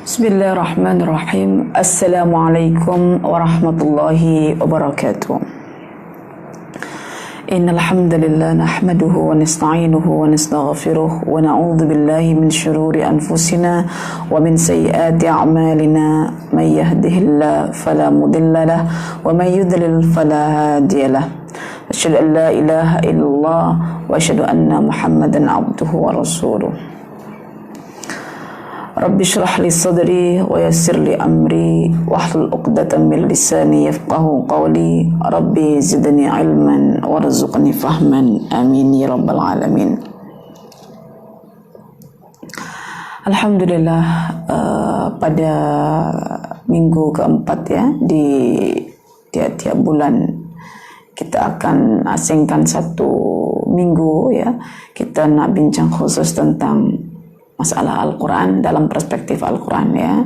Bismillahirrahmanirrahim. Assalamualaikum warahmatullahi wabarakatuh. Innal hamdalillah nahmaduhu wa nasta'inuhu wa nastaghfiruh wa na'udzu billahi min shururi anfusina wa min sayyiati a'malina. May yahdihillahu fala mudilla lahu wa may yudlil fala hadiya lahu. Asyhadu an la ilaha illallah wa asyhadu anna Muhammadan abduhu wa rasuluh. Rabbi syrah li sadri wa yassir li amri wahlul 'uqdatam min lisani yafqahu qawli. Rabbi zidni ilman warzuqni fahman. Amin ya rabbal alamin. Alhamdulillah, pada minggu keempat ya di tiap-tiap bulan kita akan asingkan satu minggu ya, kita nak bincang khusus tentang masalah Al-Quran dalam perspektif Al-Quran ya.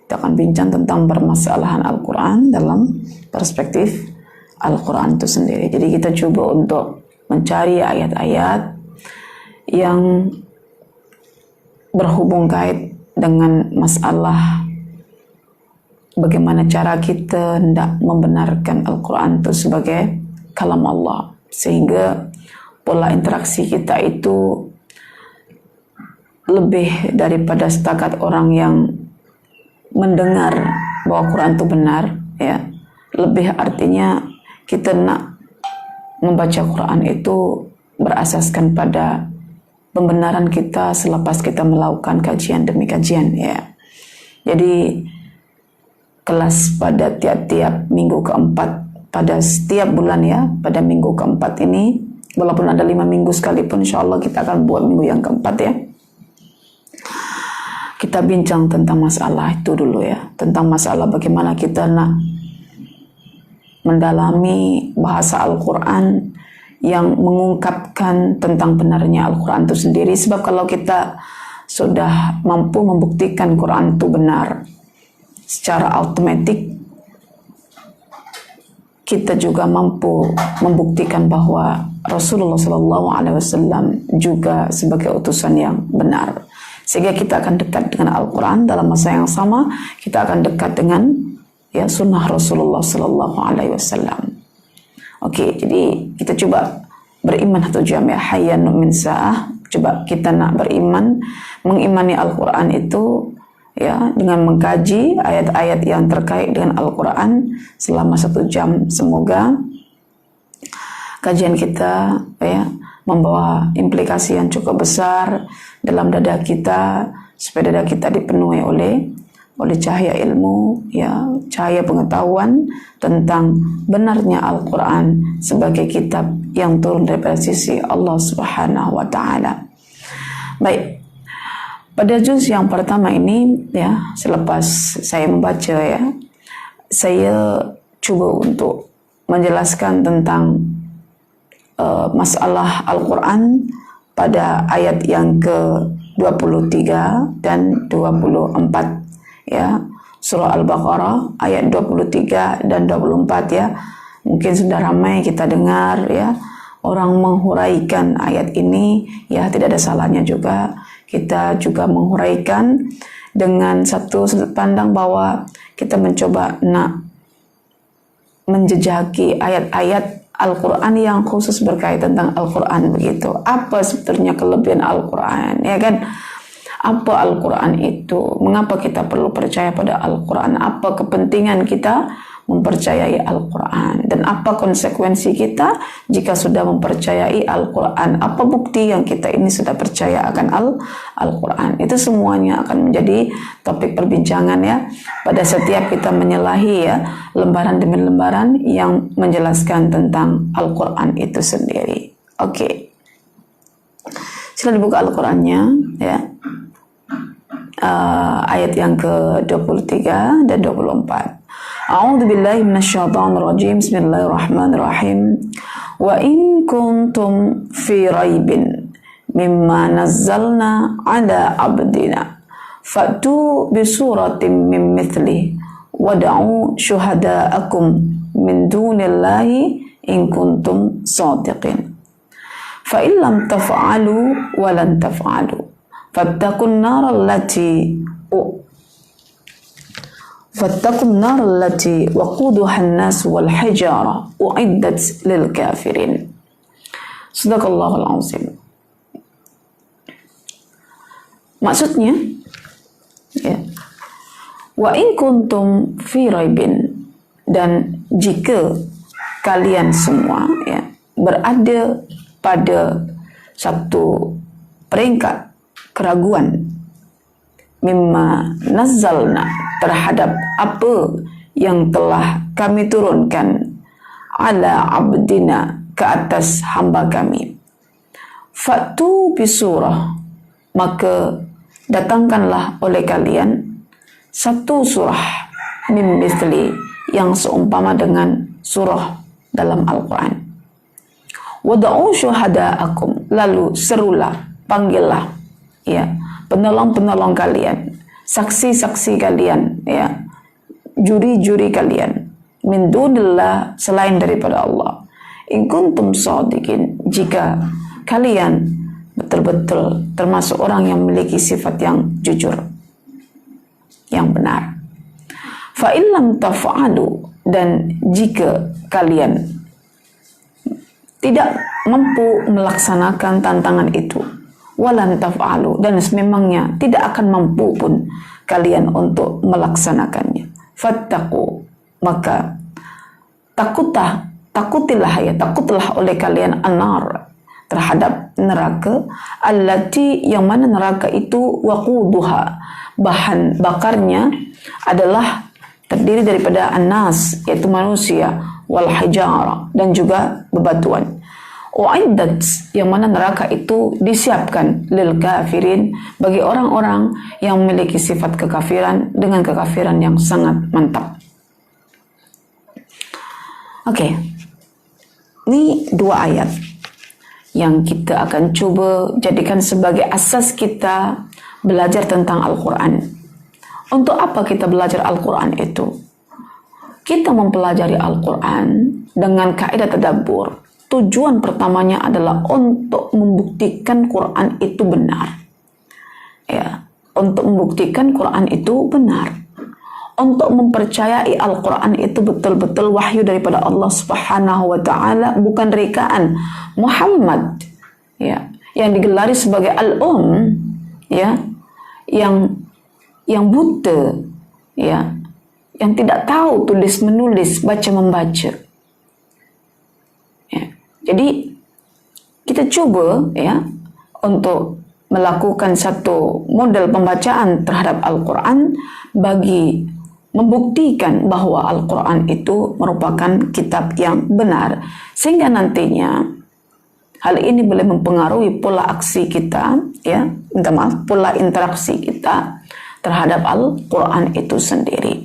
Kita akan bincang tentang permasalahan Al-Quran dalam perspektif Al-Quran itu sendiri. Jadi kita coba untuk mencari ayat-ayat yang berhubung kait dengan masalah bagaimana cara kita hendak membenarkan Al-Quran itu sebagai kalam Allah, sehingga pola interaksi kita itu lebih daripada setakat orang yang mendengar bahwa Quran itu benar ya. Lebih artinya kita nak membaca Quran itu berasaskan pada pembenaran kita selepas kita melakukan kajian demi kajian ya. Jadi kelas pada tiap-tiap minggu keempat pada setiap bulan ya, pada minggu keempat ini, walaupun ada 5 minggu sekalipun, insya Allah kita akan buat minggu yang keempat ya. Kita bincang tentang masalah itu dulu ya, tentang masalah bagaimana kita nak mendalami bahasa Al-Quran yang mengungkapkan tentang benarnya Al-Quran itu sendiri. Sebab kalau kita sudah mampu membuktikan Quran itu benar secara otomatis, kita juga mampu membuktikan bahwa Rasulullah SAW juga sebagai utusan yang benar. Sehingga kita akan dekat dengan Al-Quran, dalam masa yang sama kita akan dekat dengan ya sunnah Rasulullah SAW. Oke, jadi kita coba beriman atau jami' hayyan min sa'ah. Coba kita nak beriman, mengimani Al-Quran itu ya dengan mengkaji ayat-ayat yang terkait dengan Al-Quran selama 1 jam. Semoga kajian kita ya membawa implikasi yang cukup besar dalam dada kita, supaya dada kita dipenuhi oleh cahaya ilmu ya, cahaya pengetahuan tentang benarnya Al-Quran sebagai kitab yang turun daripada sisi Allah Subhanahu wa taala. Baik, pada juz yang pertama ini ya, selepas saya membaca ya, saya coba untuk menjelaskan tentang masalah Al-Quran pada ayat yang ke-23 dan 24 ya. Surah Al-Baqarah ayat 23 dan 24 ya. Mungkin sudah ramai kita dengar ya, orang menghuraikan ayat ini ya, tidak ada salahnya juga kita juga menghuraikan dengan satu sudut pandang bahwa kita mencoba nak menjejaki ayat-ayat Al-Quran yang khusus berkaitan tentang Al-Quran begitu. Apa sebetulnya kelebihan Al-Quran ya kan? Apa Al-Quran itu? Mengapa kita perlu percaya pada Al-Quran? Apa kepentingan kita mempercayai Al-Quran? Dan apa konsekuensi kita jika sudah mempercayai Al-Quran? Apa bukti yang kita ini sudah percaya akan Al-Quran? Itu semuanya akan menjadi topik perbincangan ya, pada setiap kita menyelahi ya lembaran demi lembaran yang menjelaskan tentang Al-Quran itu sendiri. Oke, sila dibuka Al-Qurannya ya. Ayat yang ke-23 dan 24. A'udzu billahi minasyaitonir rajim. Bismillahirrahmanirrahim. Wa in kuntum fi raibin mimma nazzalna ala abdina fa'tu bi suratin min mithlihi wad'u syuhada'akum min dunillahi in kuntum shadiqin. Fa in lam taf'alu wa lan taf'alu fattaqun nar allati fattaqun nar allati waquduha an-nas wal hijara uiddat lil kafirin. Sadaqallahul azim. Maksudnya, ya, wa in kuntum fi raibin, dan jika kalian semua, ya, berada pada satu peringkat keraguan, mimma nazzalna, terhadap apa yang telah kami turunkan, ala abdina, ke atas hamba kami, fa'tu bisurah, maka datangkanlah oleh kalian satu surah min mithli, yang seumpama dengan surah dalam Al-Quran. Wada'u syuhada'akum, lalu serulah, panggillah, ya, penolong-penolong kalian, saksi-saksi kalian, ya, juri-juri kalian, min dunillah, selain daripada Allah. In kuntum shadiqin, jika kalian betul-betul termasuk orang yang memiliki sifat yang jujur, yang benar. Fa illam taf'alu, dan jika kalian tidak mampu melaksanakan tantangan itu, walan taf'alu, dan sememangnya tidak akan mampu pun kalian untuk melaksanakannya, fattaqu, maka takutlah oleh kalian an-nar, terhadap neraka, allati, yang mana neraka itu waquduha, bahan bakarnya adalah terdiri daripada an-nas, yaitu manusia, wal hijara, dan juga bebatuan. Uiddat, yang mana neraka itu disiapkan lil kafirin, bagi orang-orang yang memiliki sifat kekafiran dengan kekafiran yang sangat mantap. Oke, ini dua ayat yang kita akan coba jadikan sebagai asas kita belajar tentang Al-Quran. Untuk apa kita belajar Al-Quran itu? Kita mempelajari Al-Quran dengan kaidah tadabbur. Tujuan pertamanya adalah untuk membuktikan Quran itu benar. Ya, untuk membuktikan Quran itu benar. Untuk mempercayai Al-Quran itu betul-betul wahyu daripada Allah Subhanahu wa Ta'ala, bukan rekaan Muhammad, ya, yang digelari sebagai ya, yang buta, ya, yang tidak tahu tulis menulis, baca membaca. Ya. Jadi kita coba, ya, untuk melakukan satu model pembacaan terhadap Al-Quran bagi membuktikan bahwa Al-Quran itu merupakan kitab yang benar, sehingga nantinya hal ini boleh mempengaruhi pola aksi kita, ya, pola interaksi kita terhadap Al-Quran itu sendiri.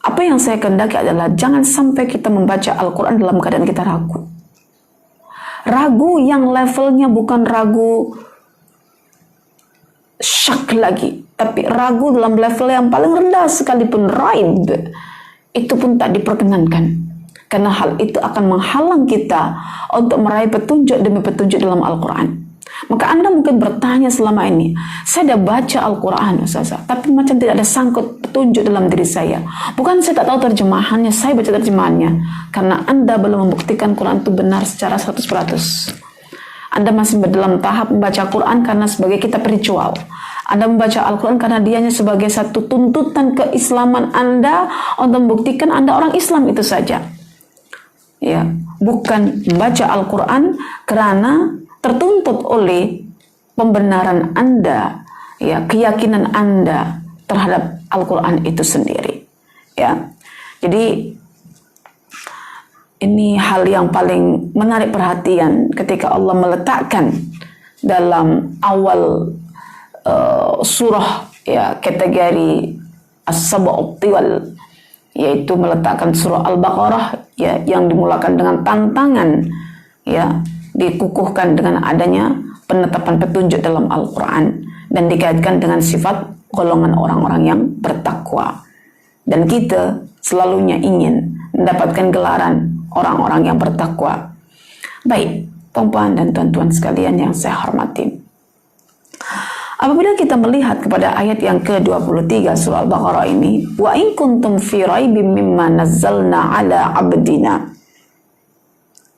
Apa yang saya kehendaki adalah jangan sampai kita membaca Al-Quran dalam keadaan kita ragu. Ragu yang levelnya bukan ragu syak lagi, tapi ragu dalam level yang paling rendah sekalipun, raib, itu pun tak diperkenankan. Karena hal itu akan menghalang kita untuk meraih petunjuk demi petunjuk dalam Al-Quran. Maka Anda mungkin bertanya selama ini, saya dah baca Al-Quran, Ustazah, tapi macam tidak ada sangkut petunjuk dalam diri saya. Bukan saya tak tahu terjemahannya, saya baca terjemahannya. Karena Anda belum membuktikan Quran itu benar secara 100%. Anda masih dalam tahap membaca Quran karena sebagai kitab ritual. Anda membaca Al-Quran karena dianya sebagai satu tuntutan keislaman Anda untuk membuktikan Anda orang Islam, itu saja. Ya, bukan membaca Al-Quran karena tertuntut oleh pembenaran Anda, ya, keyakinan Anda terhadap Al-Quran itu sendiri. Ya, jadi ini hal yang paling menarik perhatian ketika Allah meletakkan dalam awal surah, ya, kategori as-sab'ut tiwal, yaitu meletakkan surah Al-Baqarah, ya, yang dimulakan dengan tantangan, ya, dikukuhkan dengan adanya penetapan petunjuk dalam Al-Quran dan dikaitkan dengan sifat golongan orang-orang yang bertakwa. Dan kita selalunya ingin mendapatkan gelaran orang-orang yang bertakwa. Baik, tuan-tuan dan tuan-tuan sekalian yang saya hormati. Apabila kita melihat kepada ayat yang ke-23 surah Al-Baqarah ini, wa in kuntum fi raibim mimma nazzalna ala abdina,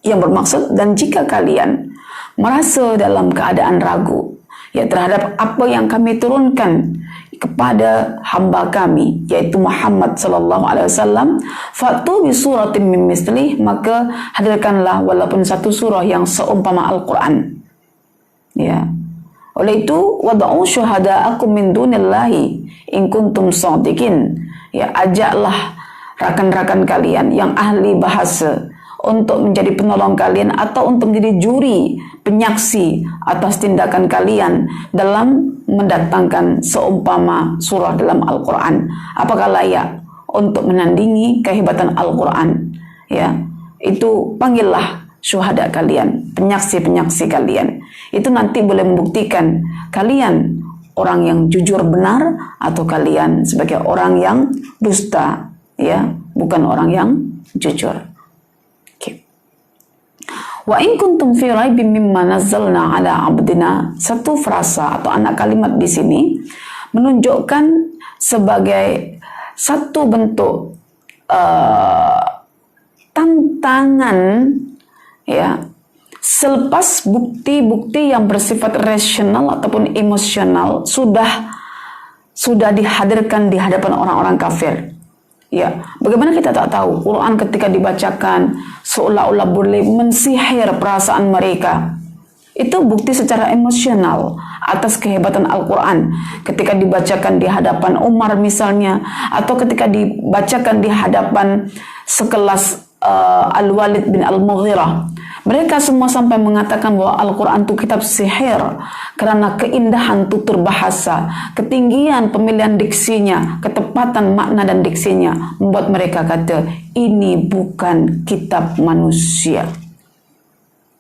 yang bermaksud, dan jika kalian merasa dalam keadaan ragu ya terhadap apa yang kami turunkan kepada hamba kami, yaitu Muhammad sallallahu alaihi wasallam, fatu bi suratin min mislih, maka hadirkanlah walaupun satu surah yang seumpama Al-Quran. Ya. Oleh itu, wad'u syuhada'akum min dunillahi in kuntum shadiqin. Ya, ajaklah rakan-rakan kalian yang ahli bahasa untuk menjadi penolong kalian atau untuk menjadi juri penyaksi atas tindakan kalian dalam mendatangkan seumpama surah dalam Al-Quran. Apakah layak untuk menandingi kehebatan Al-Quran? Ya, itu panggillah syuhada kalian, penyaksi-penyaksi kalian. Itu nanti boleh membuktikan kalian orang yang jujur benar atau kalian sebagai orang yang dusta, ya, bukan orang yang jujur. Wa in kuntum fi raibim mimma nazzalna ala abdina, satu frasa atau anak kalimat di sini menunjukkan sebagai satu bentuk tantangan, ya, selepas bukti-bukti yang bersifat rasional ataupun emosional sudah dihadirkan di hadapan orang-orang kafir. Ya, bagaimana kita tak tahu Quran ketika dibacakan seolah-olah boleh mensihir perasaan mereka. Itu bukti secara emosional atas kehebatan Al-Quran ketika dibacakan di hadapan Umar misalnya, atau ketika dibacakan di hadapan sekelas Al-Walid bin Al-Mughirah. Mereka semua sampai mengatakan bahwa Al-Quran itu kitab sihir karena keindahan tutur bahasa, ketinggian pemilihan diksinya, ketepatan makna dan diksinya membuat mereka kata, ini bukan kitab manusia.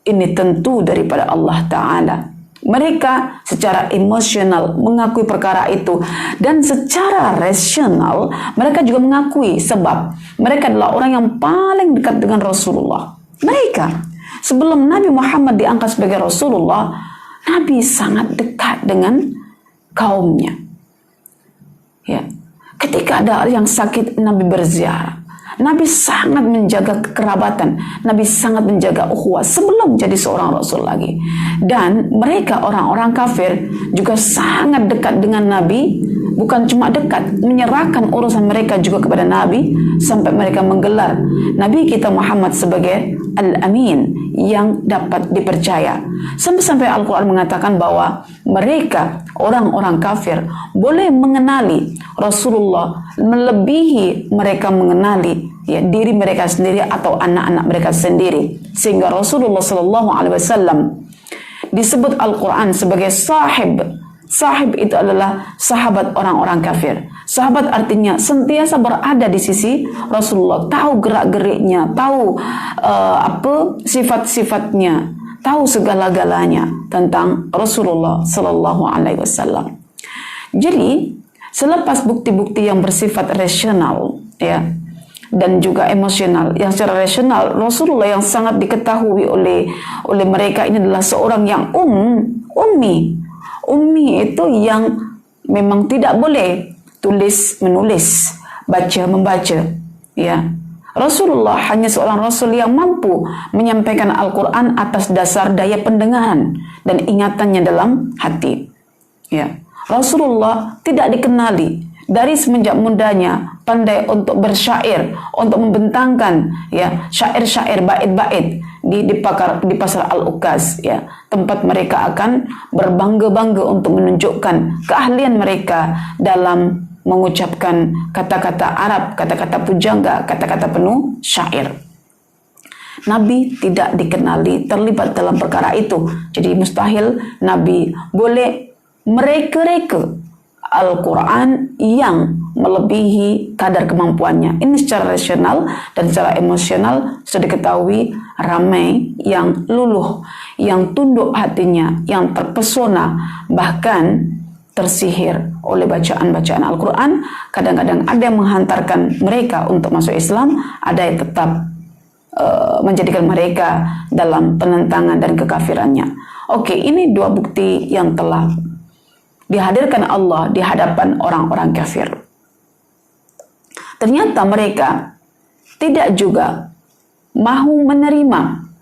Ini tentu daripada Allah Ta'ala. Mereka secara emosional mengakui perkara itu, dan secara rasional mereka juga mengakui, sebab mereka adalah orang yang paling dekat dengan Rasulullah. Mereka sebelum Nabi Muhammad diangkat sebagai Rasulullah, Nabi sangat dekat dengan kaumnya. Ya. Ketika ada yang sakit, Nabi berziarah. Nabi sangat menjaga kekerabatan. Nabi sangat menjaga ukhuwah sebelum jadi seorang Rasul lagi. Dan mereka orang-orang kafir juga sangat dekat dengan Nabi. Bukan cuma dekat, menyerahkan urusan mereka juga kepada Nabi, sampai mereka menggelar Nabi kita Muhammad sebagai Al-Amin, yang dapat dipercaya. Sampai-sampai Al-Quran mengatakan bahwa mereka, orang-orang kafir, boleh mengenali Rasulullah melebihi mereka mengenali, ya, diri mereka sendiri atau anak-anak mereka sendiri. Sehingga Rasulullah SAW disebut Al-Quran sebagai sahib. Sahib itu adalah sahabat orang-orang kafir. Sahabat artinya sentiasa berada di sisi Rasulullah, tahu gerak-geriknya, tahu apa sifat-sifatnya, tahu segala-galanya tentang Rasulullah Sallallahu Alaihi Wasallam. Jadi selepas bukti-bukti yang bersifat rasional, ya, dan juga emosional, yang secara rasional Rasulullah yang sangat diketahui oleh mereka ini adalah seorang yang ummi. Ummi itu yang memang tidak boleh tulis menulis, baca membaca, ya. Rasulullah hanya seorang Rasul yang mampu menyampaikan Al-Quran atas dasar daya pendengaran dan ingatannya dalam hati, ya. Rasulullah tidak dikenali dari semenjak mudanya pandai untuk bersyair, untuk membentangkan, ya, syair-syair, bait-bait di pasar Al-Ukaz, ya, tempat mereka akan berbangga-bangga untuk menunjukkan keahlian mereka dalam mengucapkan kata-kata Arab, kata-kata pujangga, kata-kata penuh syair. Nabi tidak dikenali terlibat dalam perkara itu. Jadi mustahil Nabi boleh mereka-reka Al-Quran yang melebihi kadar kemampuannya. Ini secara rasional, dan secara emosional sudah diketahui ramai yang luluh, yang tunduk hatinya, yang terpesona, bahkan tersihir oleh bacaan-bacaan Al-Quran. Kadang-kadang ada yang menghantarkan mereka untuk masuk Islam, ada yang tetap menjadikan mereka dalam penentangan dan kekafirannya. Oke, ini dua bukti yang telah dihadirkan Allah di hadapan orang-orang kafir. Ternyata mereka tidak juga mahu menerima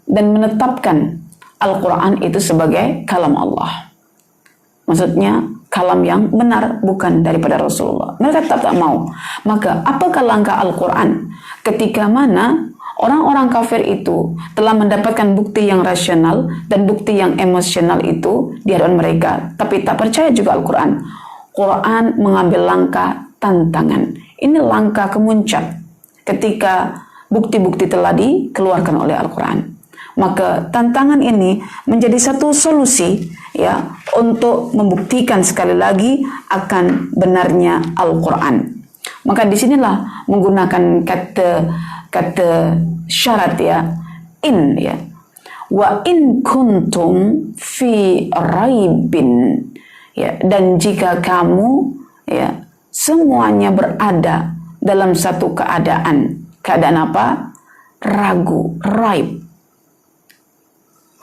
dan menetapkan Al-Quran itu sebagai kalam Allah. Maksudnya kalam yang benar, bukan daripada Rasulullah. Mereka tetap tak mau. Maka apakah langkah Al-Quran ketika mana orang-orang kafir itu telah mendapatkan bukti yang rasional dan bukti yang emosional itu di hadapan mereka, tapi tak percaya juga Al-Quran. Quran mengambil langkah tantangan. Ini langkah kemuncak ketika bukti-bukti telah dikeluarkan oleh Al-Quran. Maka tantangan ini menjadi satu solusi ya untuk membuktikan sekali lagi akan benarnya Al-Quran. Maka disinilah menggunakan kata syarat ya, in ya. Wa in kuntum fi raibin ya, dan jika kamu ya semuanya berada dalam satu keadaan apa? Ragu, raib.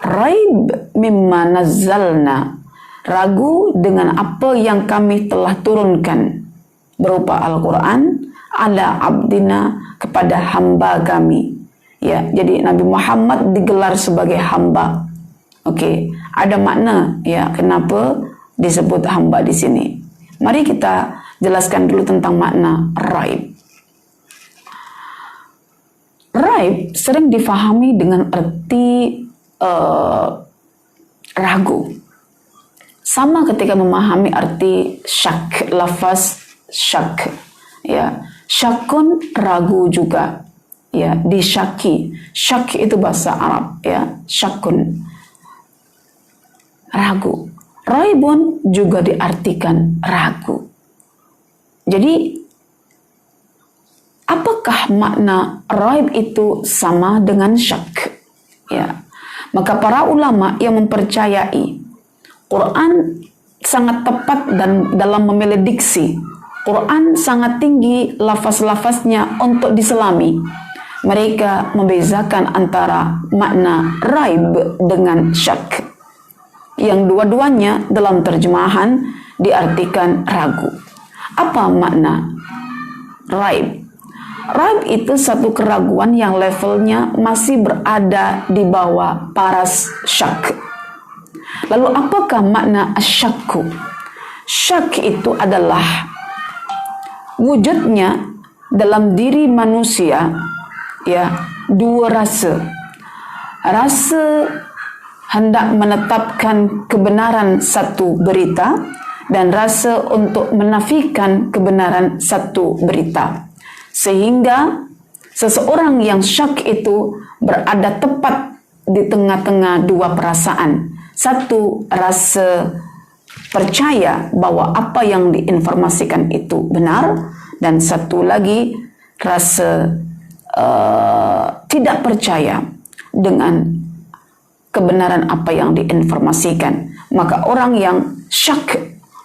Raib mimma nazzalna, ragu dengan apa yang kami telah turunkan berupa Al-Quran ala abdina, kepada hamba kami. Ya, jadi Nabi Muhammad digelar sebagai hamba. Oke, ada makna ya kenapa disebut hamba di sini. Mari kita jelaskan dulu tentang makna raib. Raib sering difahami dengan arti ragu. Sama ketika memahami arti syak, lafaz syak. Ya, syakun ragu juga. Ya, disyaki. Syak itu bahasa Arab ya, syakun. Ragu. Raibun juga diartikan ragu. Jadi apakah makna raib itu sama dengan syak? Ya. Maka para ulama yang mempercayai Quran sangat tepat dan dalam memilih diksi, Quran sangat tinggi lafaz-lafaznya untuk diselami. Mereka membezakan antara makna raib dengan syak, yang dua-duanya dalam terjemahan diartikan ragu. Apa makna raib? Raib itu satu keraguan yang levelnya masih berada di bawah paras syak. Lalu apakah makna asyakku? Syak itu adalah wujudnya dalam diri manusia ya dua rasa. Rasa hendak menetapkan kebenaran satu berita dan rasa untuk menafikan kebenaran satu berita. Sehingga seseorang yang syak itu berada tepat di tengah-tengah dua perasaan. Satu, rasa percaya bahwa apa yang diinformasikan itu benar, dan satu lagi rasa tidak percaya dengan kebenaran apa yang diinformasikan. Maka orang yang syak,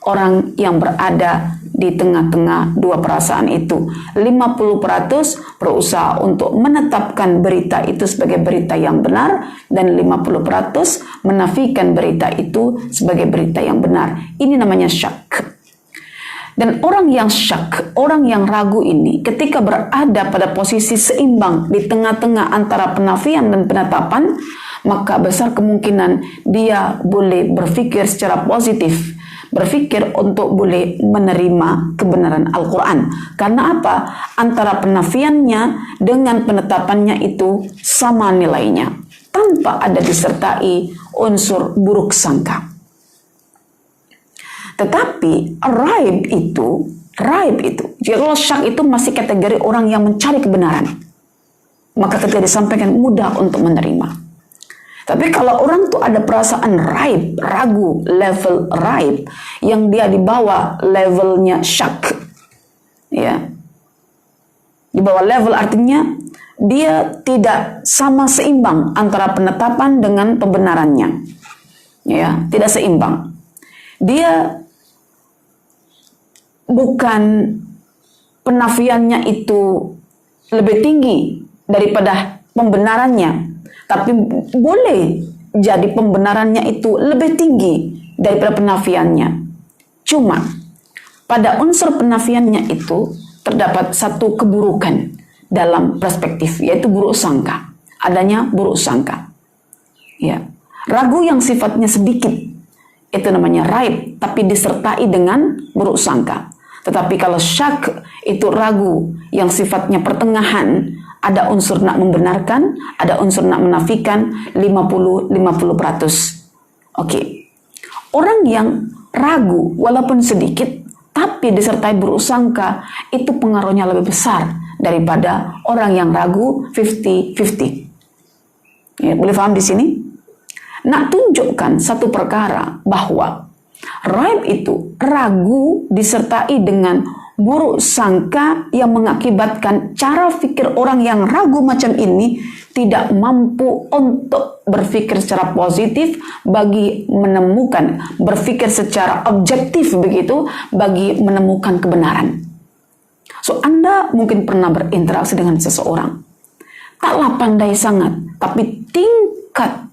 orang yang berada di tengah-tengah dua perasaan itu, 50% berusaha untuk menetapkan berita itu sebagai berita yang benar, dan 50% menafikan berita itu sebagai berita yang benar. Ini namanya syak. Dan orang yang syak, orang yang ragu ini, ketika berada pada posisi seimbang di tengah-tengah antara penafian dan penetapan, maka besar kemungkinan dia boleh berpikir secara positif, berpikir untuk boleh menerima kebenaran Al-Quran. Karena apa? Antara penafiannya dengan penetapannya itu sama nilainya, tanpa ada disertai unsur buruk sangka. Tetapi raib itu, jika syak itu masih kategori orang yang mencari kebenaran, maka ketika disampaikan mudah untuk menerima. Tapi kalau orang tuh ada perasaan raib, ragu, level raib, yang dia di bawah levelnya syak, ya, di bawah level artinya dia tidak sama seimbang antara penetapan dengan pembenarannya, ya, tidak seimbang. Dia bukan penafiannya itu lebih tinggi daripada pembenarannya, tapi boleh jadi pembenarannya itu lebih tinggi daripada penafiannya. Cuma pada unsur penafiannya itu terdapat satu keburukan dalam perspektif, yaitu buruk sangka. Adanya buruk sangka. Ya. Ragu yang sifatnya sedikit, itu namanya raib, tapi disertai dengan buruk sangka. Tetapi kalau syak, itu ragu yang sifatnya pertengahan, ada unsur nak membenarkan, ada unsur nak menafikan, 50-50%. Oke. Orang yang ragu walaupun sedikit, tapi disertai buruk sangka, itu pengaruhnya lebih besar daripada orang yang ragu 50-50. Ya, boleh paham di sini? Nak tunjukkan satu perkara bahwa raib itu ragu disertai dengan buruk sangka yang mengakibatkan cara fikir orang yang ragu macam ini tidak mampu untuk berpikir secara positif bagi menemukan, berpikir secara objektif begitu bagi menemukan kebenaran. So, Anda mungkin pernah berinteraksi dengan seseorang. Taklah pandai sangat, tapi tingkat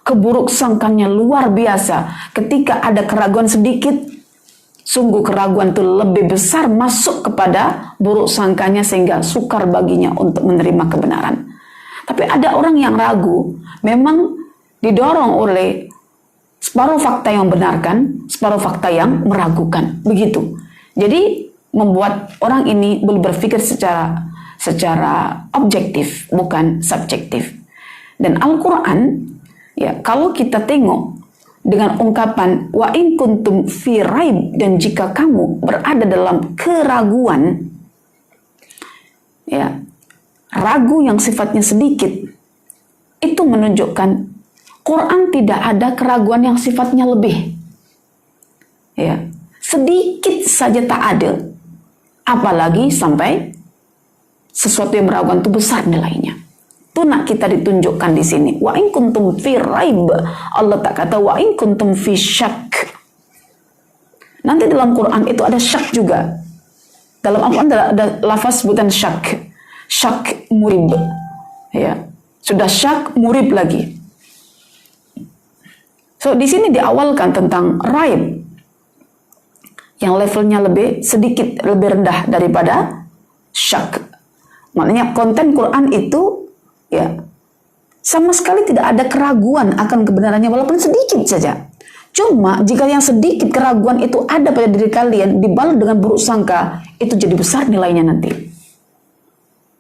keburuk sangkanya luar biasa. Ketika ada keraguan sedikit, sungguh keraguan itu lebih besar masuk kepada buruk sangkanya sehingga sukar baginya untuk menerima kebenaran. Tapi ada orang yang ragu, memang didorong oleh separuh fakta yang membenarkan, separuh fakta yang meragukan. Begitu. Jadi membuat orang ini boleh berpikir secara objektif, bukan subjektif. Dan Al-Quran, ya, kalau kita tengok dengan ungkapan wa in kuntum fi raib, dan jika kamu berada dalam keraguan, ya, ragu yang sifatnya sedikit, itu menunjukkan Quran tidak ada keraguan yang sifatnya lebih. Ya, sedikit saja tak ada, apalagi sampai sesuatu yang meragukan itu besar nilainya. Itu nak kita ditunjukkan di sini. Wa in kuntum fi raib. Allah tak kata wa in kuntum fi syak. Nanti dalam Quran itu ada syak juga. Dalam Al-Quran ada lafaz sebutan syak. Syak murib. Ya. Sudah syak murib lagi. So di sini diawalkan tentang raib yang levelnya lebih sedikit, lebih rendah daripada syak. Maknanya konten Quran itu, ya, sama sekali tidak ada keraguan akan kebenarannya walaupun sedikit saja. Cuma jika yang sedikit keraguan itu ada pada diri kalian dibalut dengan buruk sangka, itu jadi besar nilainya nanti.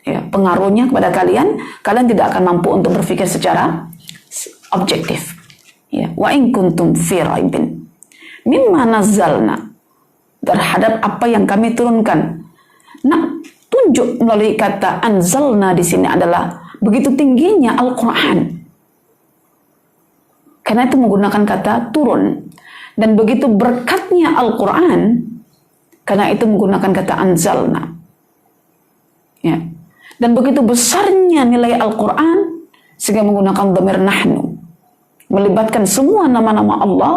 Ya, pengaruhnya kepada kalian tidak akan mampu untuk berpikir secara objektif. Ya, wa in kuntum fi raibin mimma nazzalna, terhadap apa yang kami turunkan. Nah, tunjuk melalui kata anzalna di sini adalah begitu tingginya Al-Quran. Karena itu menggunakan kata turun. Dan begitu berkatnya Al-Quran, karena itu menggunakan kata anzalna. Ya. Dan begitu besarnya nilai Al-Quran, sehingga menggunakan dhamir nahnu. Melibatkan semua nama-nama Allah,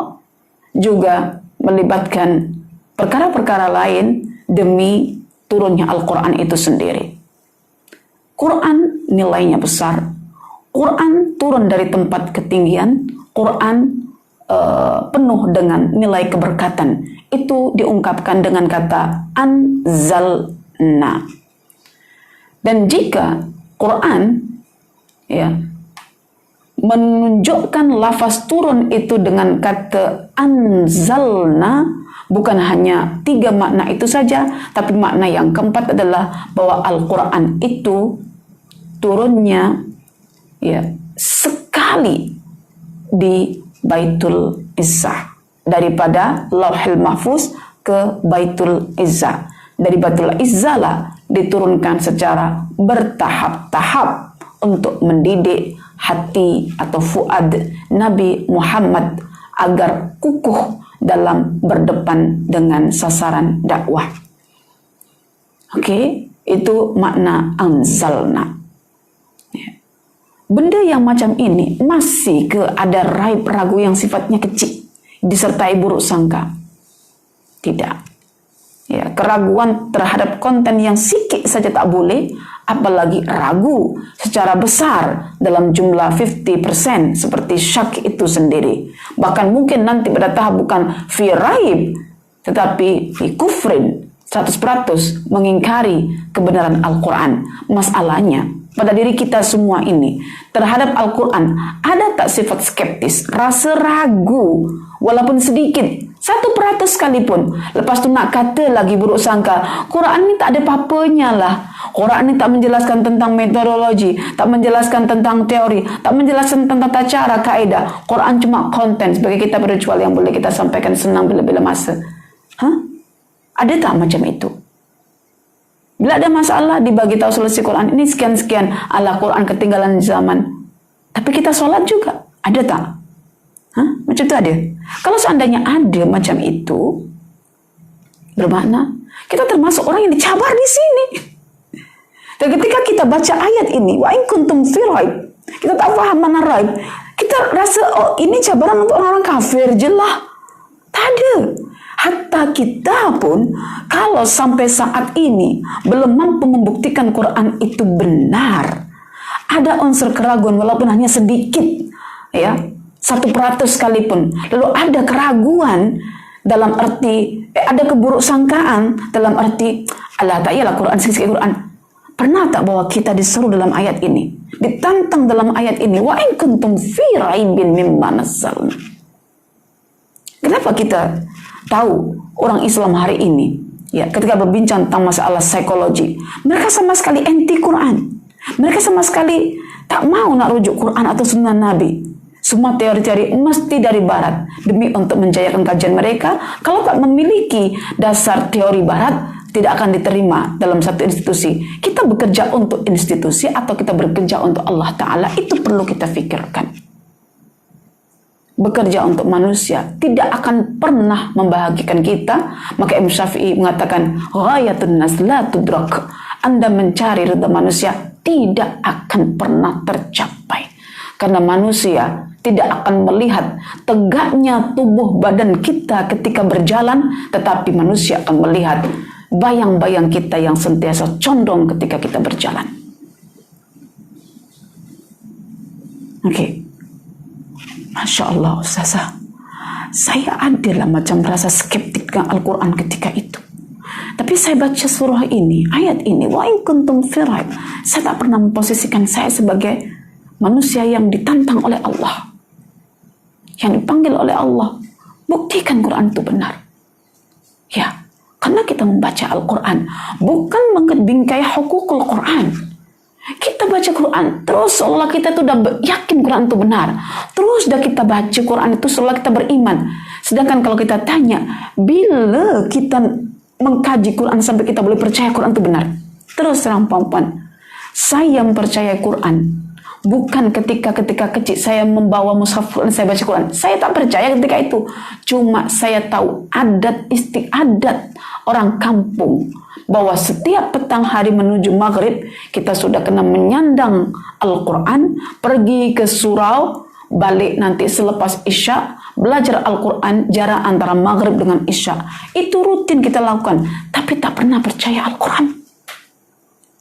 juga melibatkan perkara-perkara lain demi turunnya Al-Quran itu sendiri. Quran nilainya besar. Quran turun dari tempat ketinggian. Quran penuh dengan nilai keberkatan. Itu diungkapkan dengan kata anzalna. Dan jika Quran, ya, menunjukkan lafaz turun itu dengan kata anzalna, bukan hanya 3 makna itu saja, tapi makna yang keempat adalah bahwa Al-Quran itu turunnya, ya, sekali di Baitul Izzah, daripada Lauhil Mahfuz ke Baitul Izzah. Dari Baitul Izzah lah diturunkan secara bertahap-tahap untuk mendidik hati atau fuad Nabi Muhammad agar kukuh dalam berdepan dengan sasaran dakwah. Oke, itu makna anzalna. Benda yang macam ini masih ada raib ragu yang sifatnya kecil disertai buruk sangka. Tidak. Ya, keraguan terhadap konten yang sikit saja tak boleh, apalagi ragu secara besar dalam jumlah 50% seperti syak itu sendiri. Bahkan mungkin nanti pada tahap bukan fi raib, tetapi fi kufrin 100% mengingkari kebenaran Al-Quran. Masalahnya pada diri kita semua ini terhadap Al-Quran ada tak sifat skeptis, rasa ragu walaupun sedikit, 1% sekalipun. Lepas tu nak kata lagi buruk sangka, Quran ni tak ada apa-apanya lah, Quran ni tak menjelaskan tentang metodologi, tak menjelaskan tentang teori, tak menjelaskan tentang tata cara, kaedah. Quran cuma konten sebagai kitab ritual yang boleh kita sampaikan senang bila-bila masa. Ada tak macam itu? Bila ada masalah dibagi tahu solusi Quran ini sekian-sekian, ala Quran ketinggalan zaman. Tapi kita solat juga. Ada tak? Macam itu ada? Kalau seandainya ada macam itu, bermakna kita termasuk orang yang dicabar di sini. Dan ketika kita baca ayat ini, wa in kuntum fi raib, kita tak faham mana raib, kita rasa oh ini cabaran untuk orang-orang kafir je lah. Tak ada. Hatta kita pun kalau sampai saat ini belum mampu membuktikan Quran itu benar, ada unsur keraguan walaupun hanya sedikit, ya, 1% sekalipun, lalu ada keraguan dalam arti ada keburuk sangkaan dalam arti alah tak yalah Quran sikit-sikit Quran. Pernah tak bahwa kita disuruh dalam ayat ini, ditantang dalam ayat ini, wa in kuntum fi raibin mimma nazzalna. Kenapa kita tahu orang Islam hari ini, ya, ketika berbincang tentang masalah psikologi, mereka sama sekali anti Quran. Mereka sama sekali tak mau nak rujuk Quran atau sunnah Nabi. Semua teori-teori mesti dari Barat demi untuk menjayakan kajian mereka. Kalau tak memiliki dasar teori Barat, tidak akan diterima dalam satu institusi. Kita bekerja untuk institusi atau kita bekerja untuk Allah Ta'ala, itu perlu kita fikirkan. Bekerja untuk manusia tidak akan pernah membahagiakan kita. Maka Imam Syafi'i mengatakan, ghayatun nas la tudrak. Anda mencari ridha manusia tidak akan pernah tercapai. Karena manusia tidak akan melihat tegaknya tubuh badan kita ketika berjalan, tetapi manusia akan melihat bayang-bayang kita yang sentiasa condong ketika kita berjalan. Oke. Masya Allah, Ustazah, saya adalah macam rasa skeptik dengan Al-Quran ketika itu. Tapi saya baca surah ini, ayat ini, wa in kuntum fi raib, saya tak pernah memposisikan saya sebagai manusia yang ditantang oleh Allah, yang dipanggil oleh Allah, buktikan Quran itu benar. Ya, karena kita membaca Al-Quran bukan mengebingkai hukukul Quran. Kita baca Quran terus seolah kita tuh udah yakin Quran itu benar. Terus dah kita baca Quran itu seolah kita beriman. Sedangkan kalau kita tanya, bila kita mengkaji Quran sampai kita boleh percaya Quran itu benar? Terus terang perempuan, saya mempercayai Quran bukan ketika kecil saya membawa mushaf Quran, saya baca Quran. Saya tak percaya ketika itu. Cuma saya tahu adat istiadat orang kampung bahwa setiap petang hari menuju maghrib kita sudah kena menyandang Al-Quran, pergi ke surau, balik nanti selepas isya, belajar Al-Quran jarak antara maghrib dengan isya. Itu rutin kita lakukan, tapi tak pernah percaya Al-Quran.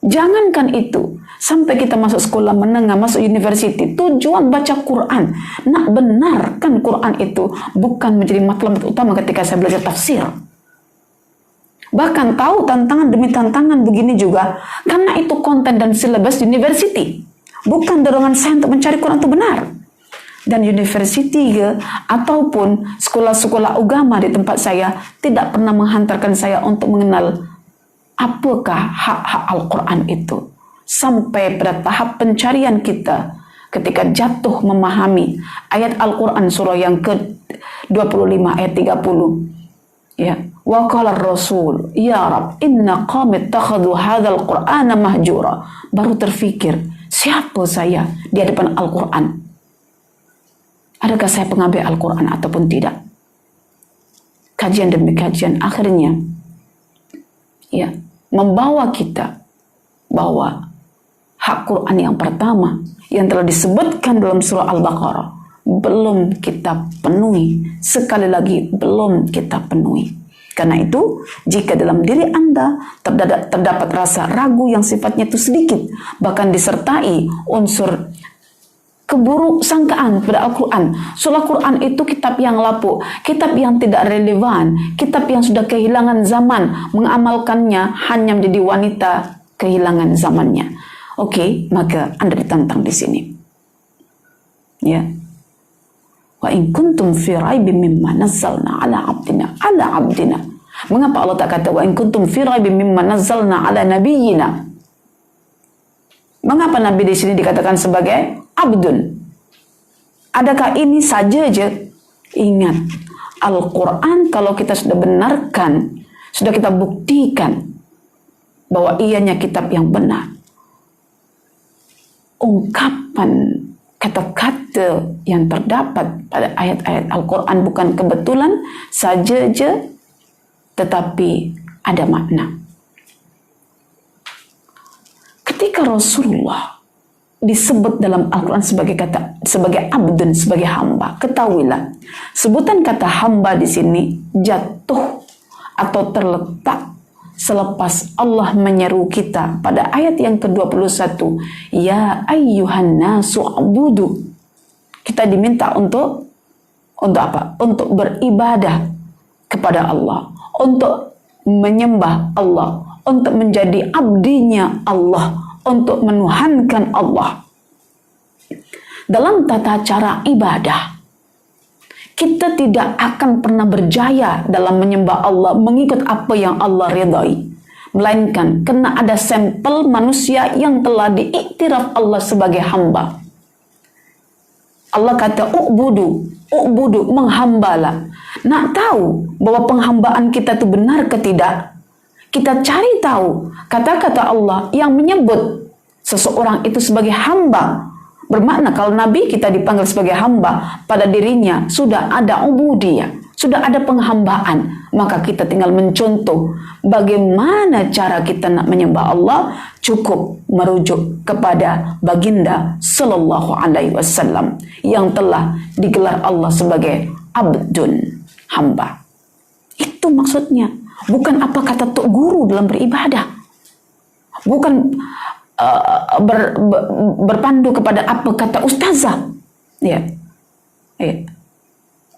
Jangankan itu, sampai kita masuk sekolah menengah, masuk university, tujuan baca Quran, nak benarkan Quran itu bukan menjadi matlamat utama ketika saya belajar tafsir. Bahkan tahu tantangan demi tantangan begini juga, karena itu konten dan silabus university, bukan dorongan saya untuk mencari Quran itu benar. Dan university ataupun sekolah-sekolah agama di tempat saya tidak pernah menghantarkan saya untuk mengenal apakah hak-hak Al-Quran itu. Sampai pada tahap pencarian kita ketika jatuh memahami ayat Al-Quran surah yang ke-25 ayat 30. Ya, wa qala ar-rasul ya rab inna qawmi ittakhadhu hadzal qur'ana mahjura. Baru terfikir, siapa saya di hadapan Al-Quran? Adakah saya pengambil Al-Quran ataupun tidak? Kajian demi kajian akhirnya ya membawa kita bahwa hak Quran yang pertama yang telah disebutkan dalam surah Al-Baqarah belum kita penuhi. Sekali lagi, belum kita penuhi. Karena itu, jika dalam diri Anda terdapat rasa ragu yang sifatnya itu sedikit, bahkan disertai unsur keburuk sangkaan pada Al-Quran. Soal Al-Quran itu kitab yang lapuk, kitab yang tidak relevan, kitab yang sudah kehilangan zaman, mengamalkannya hanya menjadi wanita kehilangan zamannya. Oke, maka Anda ditantang di sini. Ya. Wa in kuntum fi raibin mimma nazzalna ala abdina. Mengapa Allah tak kata wa in kuntum fi raibin mimma nazzalna ala nabiyyina? Mengapa Nabi di sini dikatakan sebagai abdun? Adakah ini saja aja? Ingat, Al-Quran kalau kita sudah benarkan, sudah kita buktikan bahwa ianya kitab yang benar, ungkapan kata-kata yang terdapat pada ayat-ayat Al-Quran bukan kebetulan saja aja, tetapi ada makna. Ketika Rasulullah disebut dalam Al-Quran sebagai abdun, sebagai hamba, ketahuilah sebutan kata hamba di sini jatuh atau terletak selepas Allah menyeru kita pada ayat yang ke-21, ya ayyuhan nasu abudu. Kita diminta untuk apa? Untuk beribadah kepada Allah, untuk menyembah Allah, untuk menjadi abdinya Allah, untuk menuhankan Allah. Dalam tata cara ibadah, kita tidak akan pernah berjaya dalam menyembah Allah, mengikut apa yang Allah ridhai, melainkan kena ada sampel manusia yang telah diiktiraf Allah sebagai hamba. Allah kata u'budu, menghambalah. Nak tahu bahwa penghambaan kita itu benar ke tidak? Kita cari tahu kata-kata Allah yang menyebut seseorang itu sebagai hamba. Bermakna kalau Nabi kita dipanggil sebagai hamba, pada dirinya sudah ada ubudiyah, sudah ada penghambaan. Maka kita tinggal mencontoh bagaimana cara kita nak menyembah Allah, cukup merujuk kepada baginda sallallahu alaihi wasallam yang telah digelar Allah sebagai abdun, hamba. Itu maksudnya. Bukan apa kata tok guru dalam beribadah. Bukan berpandu kepada apa kata ustazah. Ya.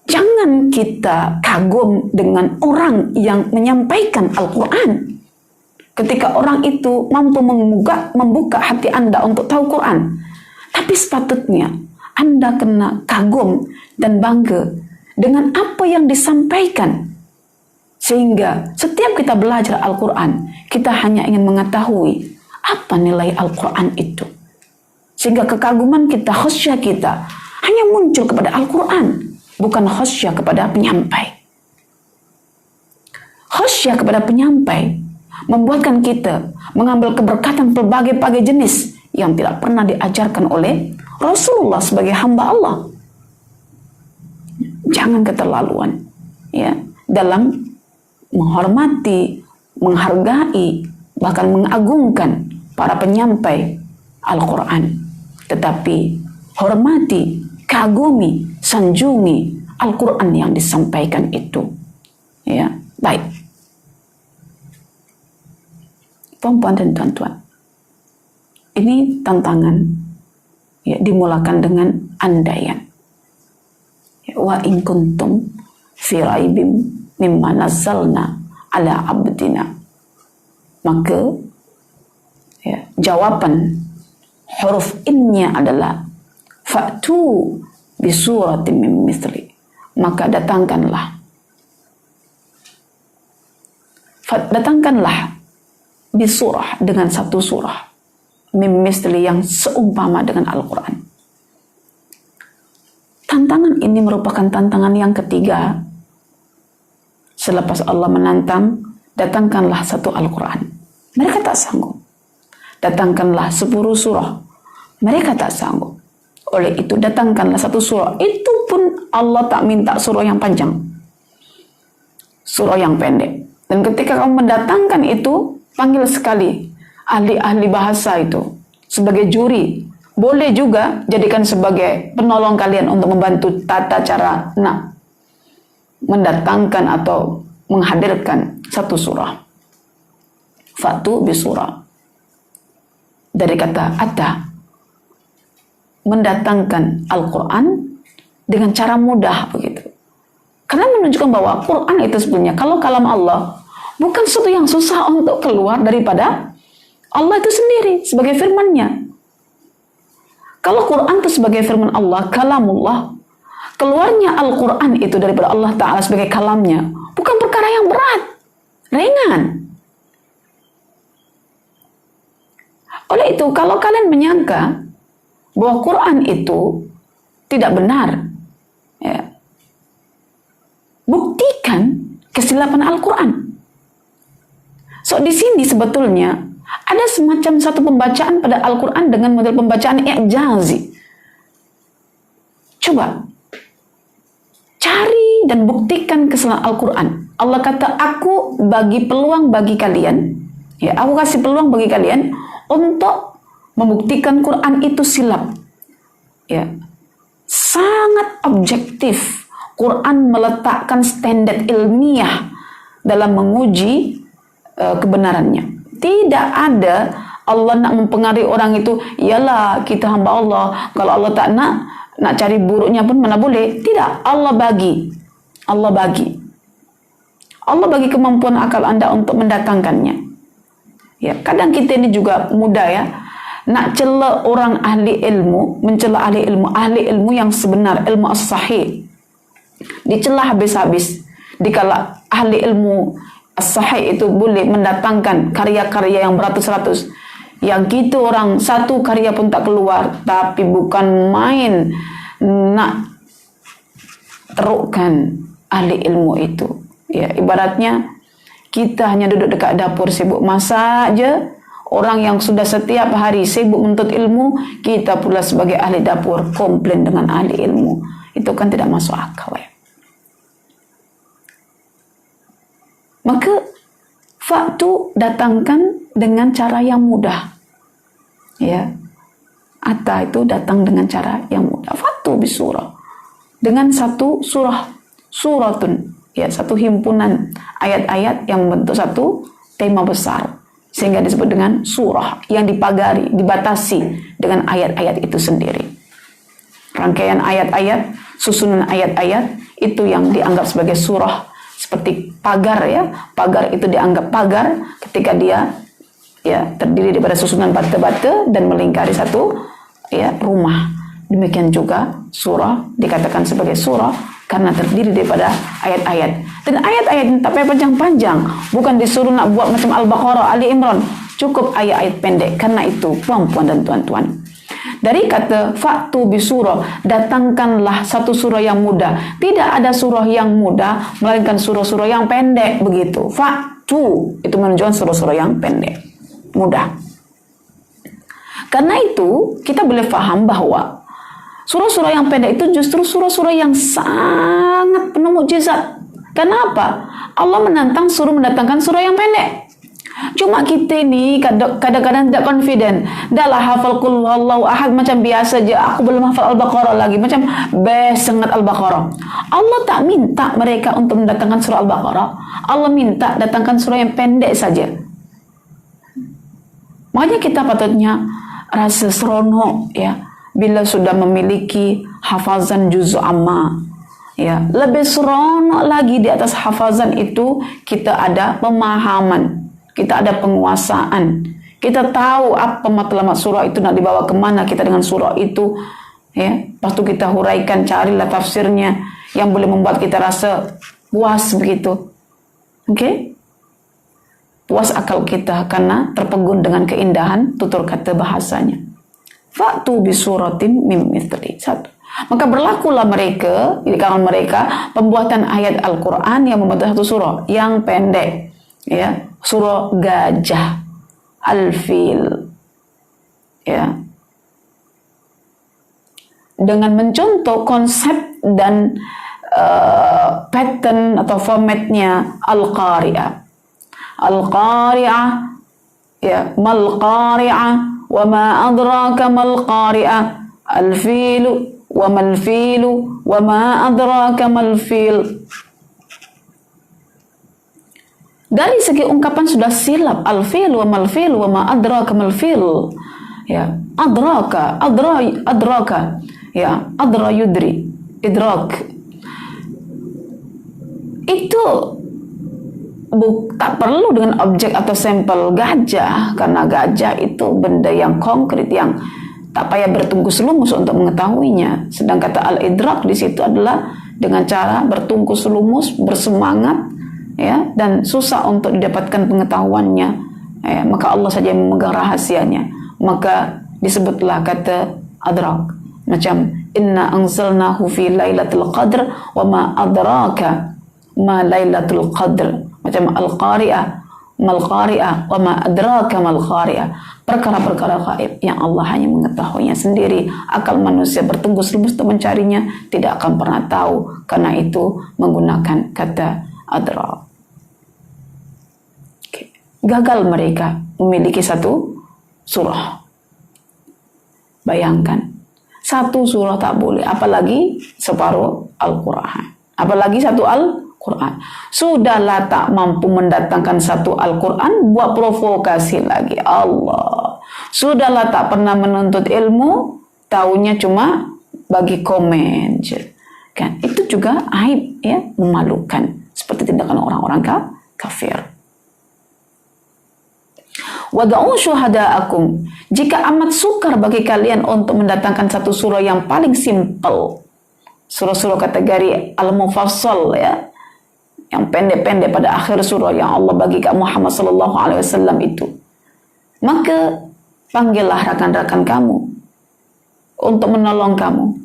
Jangan kita kagum dengan orang yang menyampaikan Al-Quran. Ketika orang itu mampu membuka hati Anda untuk tahu Quran. Tapi sepatutnya Anda kena kagum dan bangga dengan apa yang disampaikan. Sehingga setiap kita belajar Al-Quran, kita hanya ingin mengetahui apa nilai Al-Quran itu. Sehingga kekaguman kita, khasyah kita, hanya muncul kepada Al-Quran, bukan khasyah kepada penyampai. Khasyah kepada penyampai membuatkan kita mengambil keberkatan berbagai-bagai jenis yang tidak pernah diajarkan oleh Rasulullah sebagai hamba Allah. Jangan keterlaluan ya dalam menghormati, menghargai, bahkan mengagungkan para penyampai Al-Quran. Tetapi hormati, kagumi, sanjungi Al-Quran yang disampaikan itu. Ya, baik. Puan-puan dan tuan-tuan, ini tantangan ya, dimulakan dengan andaian. Ya, wa in kuntum fi raibim mimma nazzalna ala abdina. Maka ya, jawaban huruf innya adalah fa'tu bi suratin min mithli. Maka datangkanlah bi surah, dengan satu surah min mithli yang seumpama dengan Al-Quran. Tantangan ini merupakan tantangan yang ketiga. Selepas Allah menantang, datangkanlah satu Al-Quran. Mereka tak sanggup. Datangkanlah 10 surah. Mereka tak sanggup. Oleh itu, datangkanlah satu surah. Itu pun Allah tak minta surah yang panjang. Surah yang pendek. Dan ketika kamu mendatangkan itu, panggil sekali ahli-ahli bahasa itu sebagai juri. Boleh juga jadikan sebagai penolong kalian untuk membantu tata cara mendatangkan atau menghadirkan satu surah. Fatu bi surah. Dari kata ata, mendatangkan Al-Quran dengan cara mudah begitu. Karena menunjukkan bahwa Quran itu sebenarnya kalau kalam Allah bukan sesuatu yang susah untuk keluar daripada Allah itu sendiri sebagai firman-Nya. Kalau Quran itu sebagai firman Allah, kalamullah, keluarnya Al-Quran itu daripada Allah Ta'ala sebagai kalamnya bukan perkara yang berat, ringan. Oleh itu, kalau kalian menyangka bahwa Quran itu tidak benar, ya, buktikan kesilapan Al-Quran. So di sini sebetulnya ada semacam satu pembacaan pada Al-Quran dengan model pembacaan i'jazi. Coba cari dan buktikan kesalahan Al-Quran. Allah kata, aku bagi peluang bagi kalian, ya, aku kasih peluang bagi kalian untuk membuktikan Quran itu silap. Ya, sangat objektif. Quran meletakkan standar ilmiah dalam menguji kebenarannya. Tidak ada Allah nak mempengaruhi orang itu, ialah kita hamba Allah, kalau Allah tak nak cari buruknya pun mana boleh. Tidak, Allah bagi. Allah bagi kemampuan akal Anda untuk mendatangkannya. Ya, kadang kita ini juga mudah ya, nak cela orang ahli ilmu, mencela ahli ilmu yang sebenar, ilmu as-sahih, dicela habis-habis. Dikala ahli ilmu as-sahih itu boleh mendatangkan karya-karya yang beratus-ratus, yang gitu orang satu karya pun tak keluar, tapi bukan main nak terukkan ahli ilmu itu. Ya, ibaratnya kita hanya duduk dekat dapur sibuk masak je. Orang yang sudah setiap hari sibuk menuntut ilmu, kita pula sebagai ahli dapur komplain dengan ahli ilmu. Itu kan tidak masuk akal ya. Maka faktu datangkan dengan cara yang mudah. Ya. Atta itu datang dengan cara yang mudah. Faktu bisurah. Dengan satu suratun. Ya, satu himpunan ayat-ayat yang membentuk satu tema besar. Sehingga disebut dengan surah yang dipagari, dibatasi dengan ayat-ayat itu sendiri. Rangkaian ayat-ayat, susunan ayat-ayat itu yang dianggap sebagai surah. Seperti pagar ya, pagar itu dianggap pagar ketika dia ya terdiri daripada susunan bata-bata dan melingkari satu ya rumah. Demikian juga surah dikatakan sebagai surah karena terdiri daripada ayat-ayat. Dan ayat-ayat ini tak payah panjang-panjang, bukan disuruh nak buat macam Al-Baqarah, Ali Imran, cukup ayat-ayat pendek. Karena itu puan-puan dan tuan-tuan, dari kata faktu bisurah, datangkanlah satu surah yang mudah. Tidak ada surah yang mudah melainkan surah-surah yang pendek begitu. Faktu itu menunjukkan surah-surah yang pendek, mudah. Karena itu kita boleh faham bahwa surah-surah yang pendek itu justru surah-surah yang sangat penuh mukjizat. Kenapa? Allah menantang suruh mendatangkan surah yang pendek. Cuma kita ini kadang-kadang tidak confident. Dah lah hafal qul huwallahu ahad macam biasa je. Aku belum hafal Al-Baqarah lagi. Macam best sangat Al-Baqarah. Allah tak minta mereka untuk mendatangkan surah Al-Baqarah. Allah minta datangkan surah yang pendek saja. Makanya kita patutnya rasa seronok ya bila sudah memiliki hafazan juz amma. Ya, lebih seronok lagi di atas hafazan itu kita ada pemahaman, kita ada penguasaan, kita tahu apa matlamat surah itu nak dibawa kemana kita dengan surah itu, ya. Lepas tu kita huraikan, carilah tafsirnya yang boleh membuat kita rasa puas begitu, okay? Puas akal kita karena terpegun dengan keindahan tutur kata bahasanya. Fa'tu bi suratin mim mithli. Satu. Maka berlakulah mereka di kalangan mereka pembuatan ayat Al-Quran yang membentuk satu surah yang pendek, ya, surah gajah, Al-Fil, ya, dengan mencontoh konsep dan pattern atau formatnya Al-Qari'ah. Al-Qari'ah, ya, mal-Qari'ah, wa ma adraka mal-Qari'ah, Al-Filu wa mal-filu wa ma adraka mal-fil. Dari segi ungkapan sudah silap, al-fil wa mal-fil wa ma adraka mal-fil. Ya, adraka, ya, adra yudri, idrak. Itu tak perlu dengan objek atau sampel gajah, karena gajah itu benda yang konkret yang tak payah bertungkus lumus untuk mengetahuinya. Sedang kata al-idrak di situ adalah dengan cara bertungkus lumus, bersemangat, ya, dan susah untuk didapatkan pengetahuannya. Ya, maka Allah saja yang memegang rahasianya. Maka disebutlah kata adrak. Macam inna anzalnahu fi lailatul qadr wa ma adraka ma lailatul qadr. Macam al-qari'ah, mal qari'ah, wa ma adraka mal qari'ah. Perkara-perkara gaib yang Allah hanya mengetahuinya sendiri. Akal manusia bertungkus lumus untuk mencarinya tidak akan pernah tahu, karena itu menggunakan kata adra. Gagal mereka memiliki satu surah. Bayangkan, satu surah tak boleh, apalagi separuh Al-Quran, apalagi satu Al-Quran. Sudahlah tak mampu mendatangkan satu Al-Quran, buat provokasi lagi. Allah. Sudahlah tak pernah menuntut ilmu, taunya cuma bagi komen. Kan? Itu juga aib, ya, memalukan. Seperti tindakan orang-orang kafir. Wada'u syuhada'akum, jika amat sukar bagi kalian untuk mendatangkan satu surah yang paling simple, surah-surah kategori al-mufassal, ya, yang pendek-pendek pada akhir surah yang Allah bagi ke Muhammad sallallahu alaihi wasallam itu, maka panggillah rakan-rakan kamu untuk menolong kamu.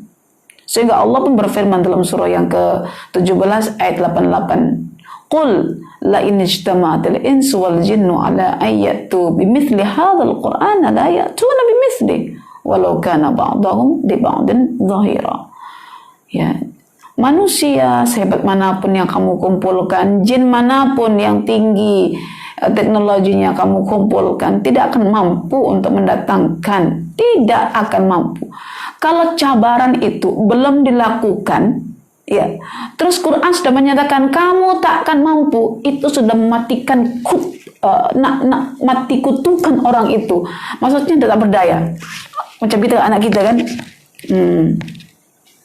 Sehingga Allah pun berfirman dalam surah yang ke-17 ayat 88, Qul la in ijtama'atil insu wal jinnu ala ayyatu bimithli hadzal qur'ana la ya'tuna bimithli walau kana ba'dahum li ba'din dhahira. Ya, manusia sehebat manapun yang kamu kumpulkan, jin manapun yang tinggi teknologinya kamu kumpulkan, tidak akan mampu untuk mendatangkan, tidak akan mampu. Kalau cabaran itu belum dilakukan, ya, terus Quran sudah menyatakan kamu tak akan mampu, itu sudah mematikan mati kutukan orang itu. Maksudnya tidak berdaya. Macam kita anak kita kan,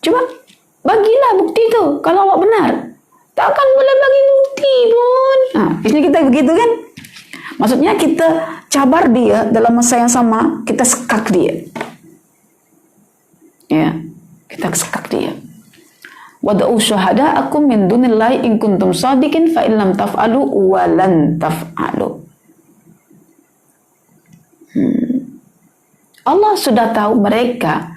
coba bagilah bukti itu kalau awak benar. Tak akan boleh bagi bukti pun. Nah, ini kita begitu kan? Maksudnya kita cabar dia dalam masa yang sama, kita sekak dia. Ya, kita sekak dia. Wada'u syuhada'akum min dunillahi in kuntum sadiqin fa in lam taf'alu wa lan taf'alu. Allah sudah tahu mereka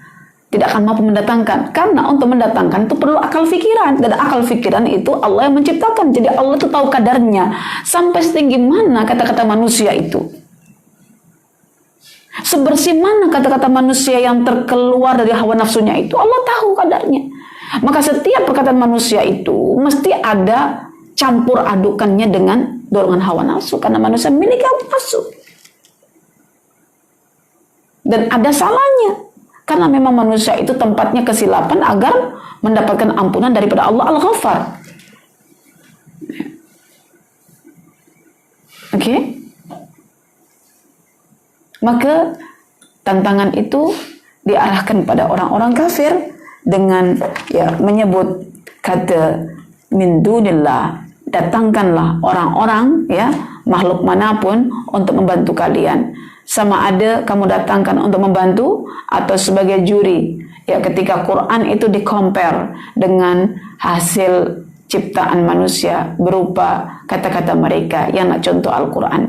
tidak akan mampu mendatangkan, karena untuk mendatangkan itu perlu akal fikiran, dan akal fikiran itu Allah yang menciptakan. Jadi Allah itu tahu kadarnya sampai setinggi mana kata-kata manusia itu, sebersih mana kata-kata manusia yang terkeluar dari hawa nafsunya itu, Allah tahu kadarnya. Maka setiap perkataan manusia itu mesti ada campur adukannya dengan dorongan hawa nafsu, karena manusia memiliki hawa nafsu. Dan ada salahnya, karena memang manusia itu tempatnya kesilapan agar mendapatkan ampunan daripada Allah Al-Ghaffar. Oke? Maka tantangan itu diarahkan pada orang-orang kafir dengan, ya, menyebut kata min dunillah, datangkanlah orang-orang, ya, makhluk manapun untuk membantu kalian. Sama ada kamu datangkan untuk membantu atau sebagai juri, ya, ketika Quran itu di-compare dengan hasil ciptaan manusia berupa kata-kata mereka yang nak contoh Al-Quran.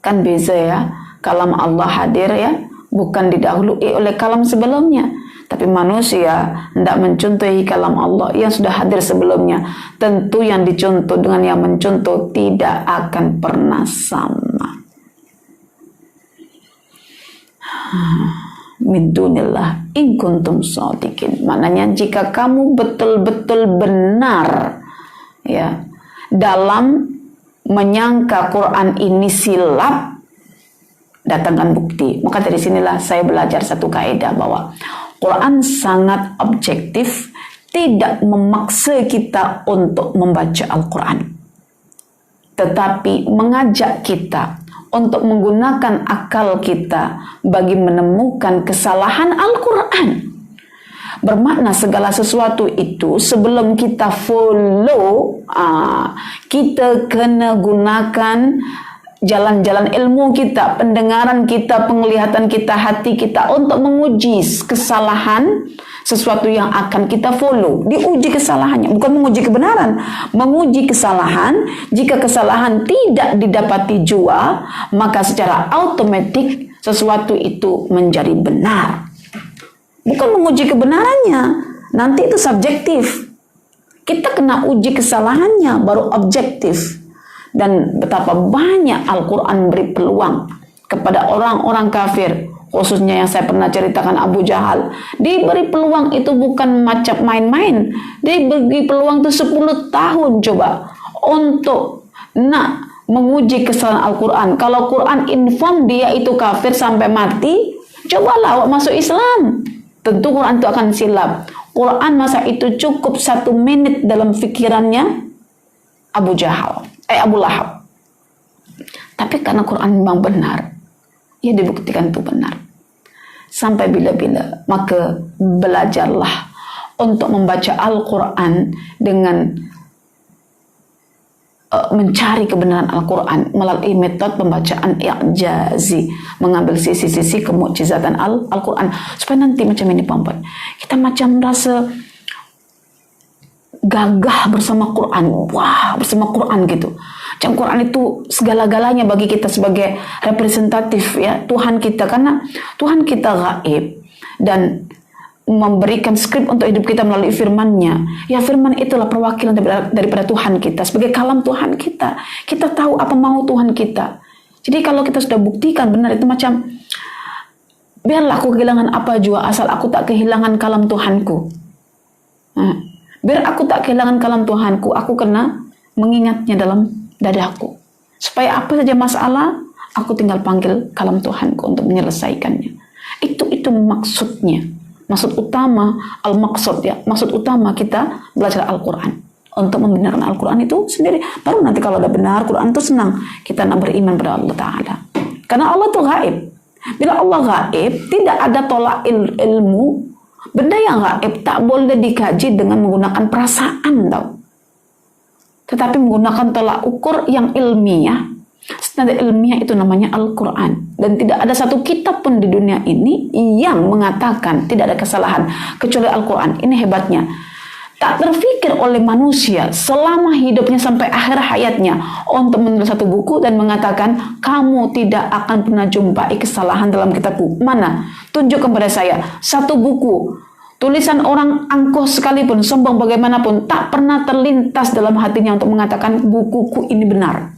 Kan beza, ya, kalam Allah hadir, ya, bukan didahului oleh kalam sebelumnya. Tapi manusia hendak mencontohi kalam Allah yang sudah hadir sebelumnya. Tentu yang dicontoh dengan yang mencontoh tidak akan pernah sama. Min dunillah in kuntum shadiqin. Maknanya jika kamu betul-betul benar, ya, dalam menyangka Quran ini silap, datangkan bukti. Maka dari sinilah saya belajar satu kaidah bahwa Quran sangat objektif, tidak memaksa kita untuk membaca Al-Quran, tetapi mengajak kita untuk menggunakan akal kita bagi menemukan kesalahan Al-Quran. Bermakna segala sesuatu itu sebelum kita follow, kita kena gunakan jalan-jalan ilmu kita, pendengaran kita, penglihatan kita, hati kita untuk menguji kesalahan sesuatu yang akan kita follow. Diuji kesalahannya, bukan menguji kebenaran, menguji kesalahan. Jika kesalahan tidak didapati jua, maka secara otomatis sesuatu itu menjadi benar. Bukan menguji kebenarannya, nanti itu subjektif. Kita kena uji kesalahannya, baru objektif. Dan betapa banyak Al-Quran beri peluang kepada orang-orang kafir, khususnya yang saya pernah ceritakan Abu Jahal. Diberi peluang itu bukan macam main-main. Diberi peluang itu 10 tahun coba untuk nak menguji kesalahan Al-Quran. Kalau Quran inform dia itu kafir sampai mati, cobalah awak masuk Islam. Tentu Quran itu akan silap. Quran masa itu cukup 1 menit dalam fikirannya Abu Lahab. Tapi karena Quran memang benar, ya dibuktikan itu benar. Sampai bila-bila, maka belajarlah untuk membaca Al-Quran dengan mencari kebenaran Al-Quran melalui metode pembacaan i'jazi, mengambil sisi-sisi kemukjizatan Al-Quran, supaya nanti macam ini perempuan, kita macam rasa gagah bersama Quran, wah bersama Quran gitu. Macam Quran itu segala-galanya bagi kita sebagai representatif ya Tuhan kita, karena Tuhan kita gaib dan memberikan skrip untuk hidup kita melalui firman-Nya. Ya firman itulah perwakilan daripada Tuhan kita sebagai kalam Tuhan kita. Kita tahu apa mau Tuhan kita. Jadi kalau kita sudah buktikan benar itu macam, biarlah aku kehilangan apa jua asal aku tak kehilangan kalam Tuhanku. Biar aku tak kehilangan kalam Tuhanku, aku kena mengingatnya dalam dadaku. Supaya apa saja masalah, aku tinggal panggil kalam Tuhanku untuk menyelesaikannya. Itu maksudnya. Maksud utama, al-maksud ya. Maksud utama kita belajar Al-Quran. Untuk membenarkan Al-Quran itu sendiri. Baru nanti kalau udah benar, Quran itu senang. Kita nak beriman pada Allah Ta'ala. Karena Allah itu gaib. Bila Allah gaib, tidak ada tolak ilmu. Benda yang gaib tak boleh dikaji dengan menggunakan perasaan tau. Tetapi menggunakan tolak ukur yang ilmiah. Standar ilmiah itu namanya Al-Quran. Dan tidak ada satu kitab pun di dunia ini yang mengatakan tidak ada kesalahan kecuali Al-Quran. Ini hebatnya. Tak terfikir oleh manusia selama hidupnya sampai akhir hayatnya untuk menulis satu buku dan mengatakan kamu tidak akan pernah jumpai kesalahan dalam kitabku. Mana? Tunjukkan kepada saya satu buku tulisan orang angkuh sekalipun, sombong bagaimanapun, tak pernah terlintas dalam hatinya untuk mengatakan bukuku ini benar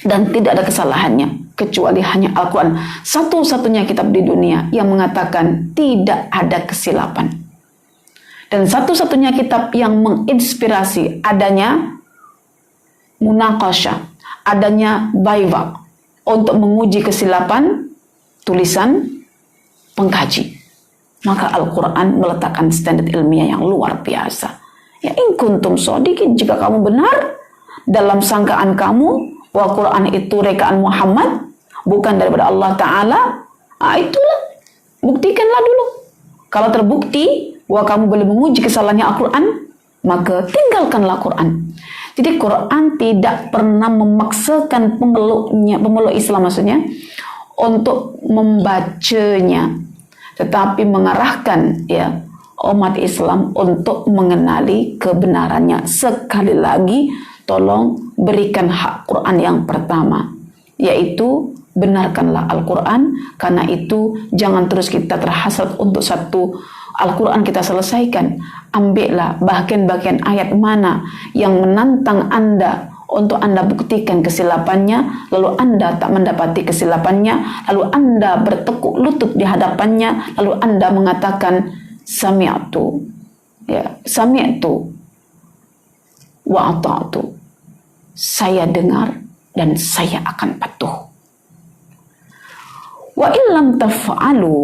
dan tidak ada kesalahannya kecuali hanya Al-Quran, satu-satunya kitab di dunia yang mengatakan tidak ada kesilapan. Dan satu-satunya kitab yang menginspirasi adanya munaqasyah, adanya baiwa untuk menguji kesilapan tulisan pengkaji. Maka Al-Quran meletakkan standar ilmiah yang luar biasa. Ya in kuntum shodiqin, jika kamu benar dalam sangkaan kamu bahwa Quran itu rekaan Muhammad, bukan daripada Allah Ta'ala, itulah, buktikanlah dulu. Kalau terbukti bahwa kamu boleh menguji kesalahannya Al-Quran, maka tinggalkanlah Quran. Jadi Quran tidak pernah memaksakan pemeluk Islam maksudnya untuk membacanya, tetapi mengarahkan ya umat Islam untuk mengenali kebenarannya. Sekali lagi, tolong berikan hak Quran yang pertama, yaitu benarkanlah Al-Quran. Karena itu jangan terus kita terhasrat untuk satu Al-Quran kita selesaikan. Ambillah bagian-bagian ayat mana yang menantang Anda untuk Anda buktikan kesilapannya, lalu Anda tak mendapati kesilapannya, lalu Anda bertekuk lutut di hadapannya, lalu Anda mengatakan sami'tu ya, sami'tu wa ata'tu, saya dengar dan saya akan patuh. Wa illam taf'alu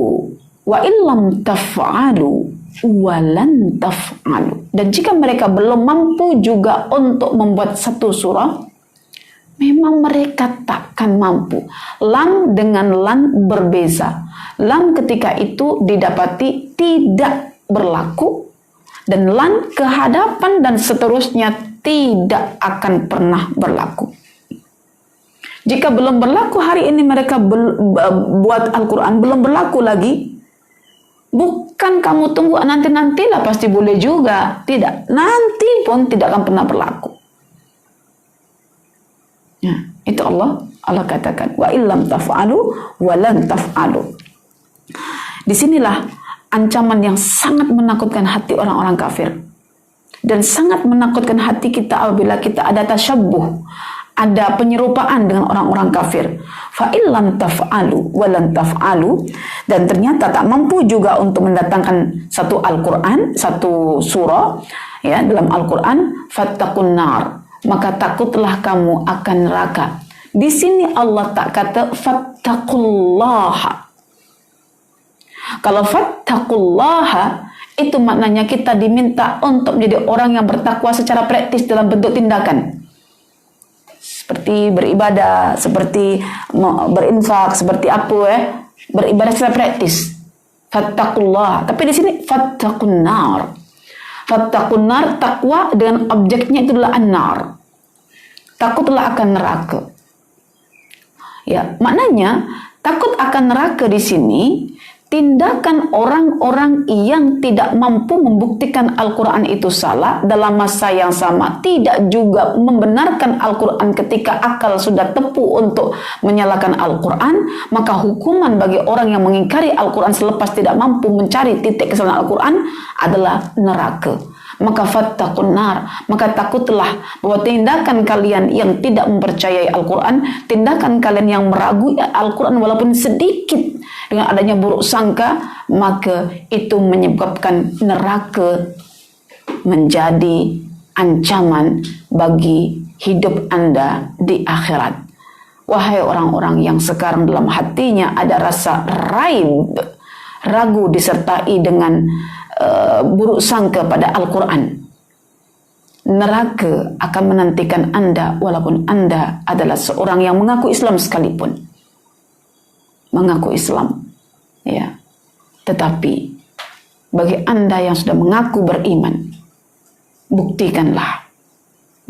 wa illam taf'alu walan taf'alu, dan jika mereka belum mampu juga untuk membuat satu surah, memang mereka takkan mampu. Lam dengan lan berbeza. Lam ketika itu didapati tidak berlaku, dan lan kehadapan dan seterusnya tidak akan pernah berlaku. Jika belum berlaku hari ini mereka buat Al-Quran, belum berlaku lagi, bukan kamu tunggu nanti-nantilah pasti boleh juga. Tidak, nanti pun tidak akan pernah berlaku. Ya, itu Allah katakan, wa illam taf'alu wa lan taf'alu. Disinilah ancaman yang sangat menakutkan hati orang-orang kafir, dan sangat menakutkan hati kita apabila kita ada tasyabbuh, ada penyerupaan dengan orang-orang kafir. Fa illam taf'alu wa lan taf'alu, dan ternyata tak mampu juga untuk mendatangkan satu Al-Quran, satu surah ya dalam Al-Quran, fattaqun nar, maka takutlah kamu akan neraka. Di sini Allah tak kata fattaqullaha. Kalau fattaqullaha itu maknanya kita diminta untuk menjadi orang yang bertakwa secara praktis dalam bentuk tindakan. Seperti beribadah, seperti berinfak, seperti apa beribadah secara praktis. Fattaqullah. Tapi di sini fattaqun nar. Fattaqun nar, takwa dengan objeknya itu adalah an-nar. Takutlah akan neraka. Ya, maknanya takut akan neraka di sini tindakan orang-orang yang tidak mampu membuktikan Al-Quran itu salah dalam masa yang sama, tidak juga membenarkan Al-Quran ketika akal sudah tepu untuk menyalahkan Al-Quran, maka hukuman bagi orang yang mengingkari Al-Quran selepas tidak mampu mencari titik kesalahan Al-Quran adalah neraka. Maka fattaqun nar, maka takutlah bahwa tindakan kalian yang tidak mempercayai Al-Quran, tindakan kalian yang meragui Al-Quran walaupun sedikit dengan adanya buruk sangka, maka itu menyebabkan neraka menjadi ancaman bagi hidup Anda di akhirat. Wahai orang-orang yang sekarang dalam hatinya ada rasa raib, ragu disertai dengan buruk sangka pada Al-Quran, neraka akan menantikan Anda walaupun Anda adalah seorang yang mengaku Islam sekalipun. Mengaku Islam, ya. Tetapi bagi Anda yang sudah mengaku beriman, buktikanlah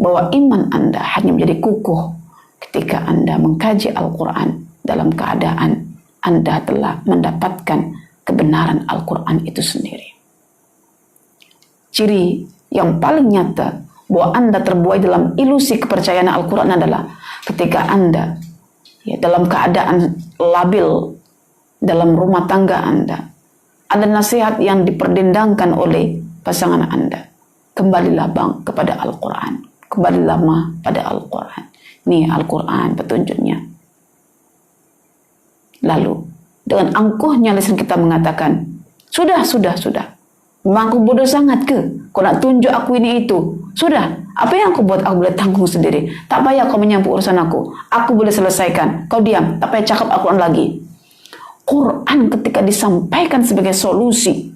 bahwa iman Anda hanya menjadi kukuh ketika Anda mengkaji Al-Quran dalam keadaan Anda telah mendapatkan kebenaran Al-Quran itu sendiri. Ciri yang paling nyata bahwa Anda terbuai dalam ilusi kepercayaan Al-Quran adalah ketika Anda dalam keadaan labil dalam rumah tangga Anda, ada nasihat yang diperdendangkan oleh pasangan Anda. Kembalilah bang kepada Al-Quran, kembalilah mah pada Al-Quran. Nih Al-Quran petunjuknya. Lalu dengan angkuhnya lisan kita mengatakan, sudah. Memang aku bodoh sangat ke? Kau nak tunjuk aku ini itu? Sudah, apa yang aku buat aku boleh tanggung sendiri. Tak payah kau menyampuk urusan aku. Aku boleh selesaikan. Kau diam, tak payah cakap Al-Quran lagi. Quran ketika disampaikan sebagai solusi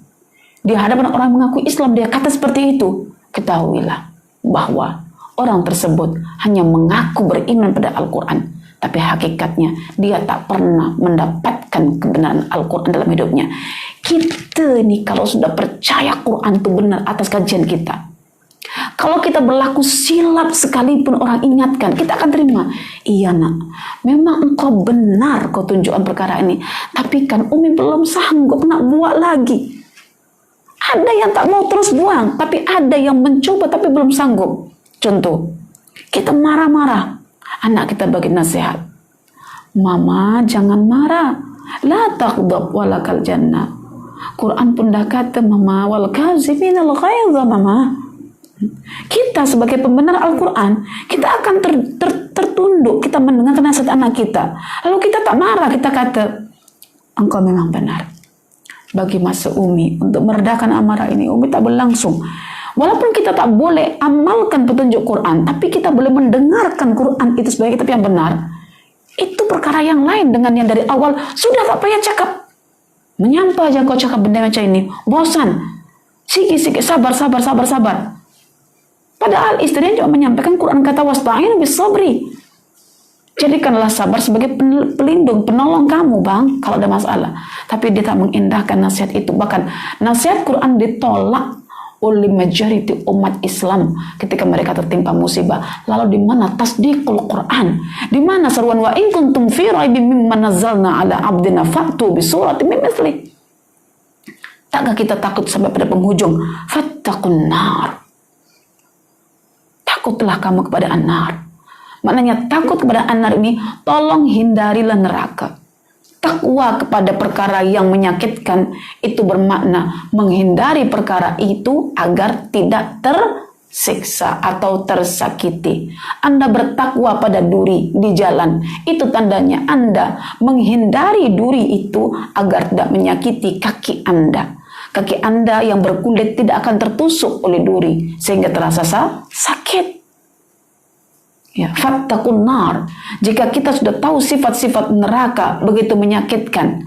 di hadapan orang mengaku Islam, dia kata seperti itu. Ketahuilah bahwa orang tersebut hanya mengaku beriman pada Al-Quran, tapi hakikatnya dia tak pernah mendapatkan kebenaran Al-Quran dalam hidupnya. Kita nih kalau sudah percaya Quran itu benar atas kajian kita, kalau kita berlaku silap sekalipun orang ingatkan, kita akan terima. Iya nak, memang engkau benar kau tunjukkan perkara ini, tapi kan Umi belum sanggup nak buat lagi. Ada yang tak mau terus buang, tapi ada yang mencoba tapi belum sanggup. Contoh, kita marah-marah, anak kita bagi nasihat, mama jangan marah, la taghdab walakal jannah. Quran pun dah kata mama, wal kaziminal ghaidha mama. Kita sebagai pembenar Al-Quran, kita akan tertunduk, kita mendengar nasihat anak kita, lalu kita tak marah, kita kata engkau memang benar. Bagi masa Umi untuk meredakan amarah ini, Umi tak berlangsung. Walaupun kita tak boleh amalkan petunjuk Quran, tapi kita boleh mendengarkan Quran itu sebagai kitab yang benar. Itu perkara yang lain dengan yang dari awal sudah tak payah cakap. Menyampah aja kau cakap benda macam ini, bosan. Sikit-sikit sabar. Padahal istrinya juga menyampaikan Quran kata wasta'inu bis sabri. Jadikanlah sabar sebagai pelindung, penolong kamu, Bang, kalau ada masalah. Tapi dia tak mengindahkan nasihat itu. Bahkan nasihat Quran ditolak oleh majoriti umat Islam ketika mereka tertimpa musibah. Lalu di mana tasdiqul Quran? Di mana seruan wa in kuntum fi raibin mimma nazzalna ala abdina fa'tu bi suratin min mithli? Takkah kita takut sampai pada penghujung? Fattaqun nar. Takutlah kamu kepada an-nar. Maknanya takut kepada an-nar ini, tolong hindarilah neraka. Takwa kepada perkara yang menyakitkan itu bermakna menghindari perkara itu agar tidak tersiksa atau tersakiti. Anda bertakwa pada duri di jalan, itu tandanya Anda menghindari duri itu agar tidak menyakiti kaki Anda. Kaki Anda yang berkulit tidak akan tertusuk oleh duri sehingga terasa sakit. Ya, fattaqun nar. Jika kita sudah tahu sifat-sifat neraka begitu menyakitkan,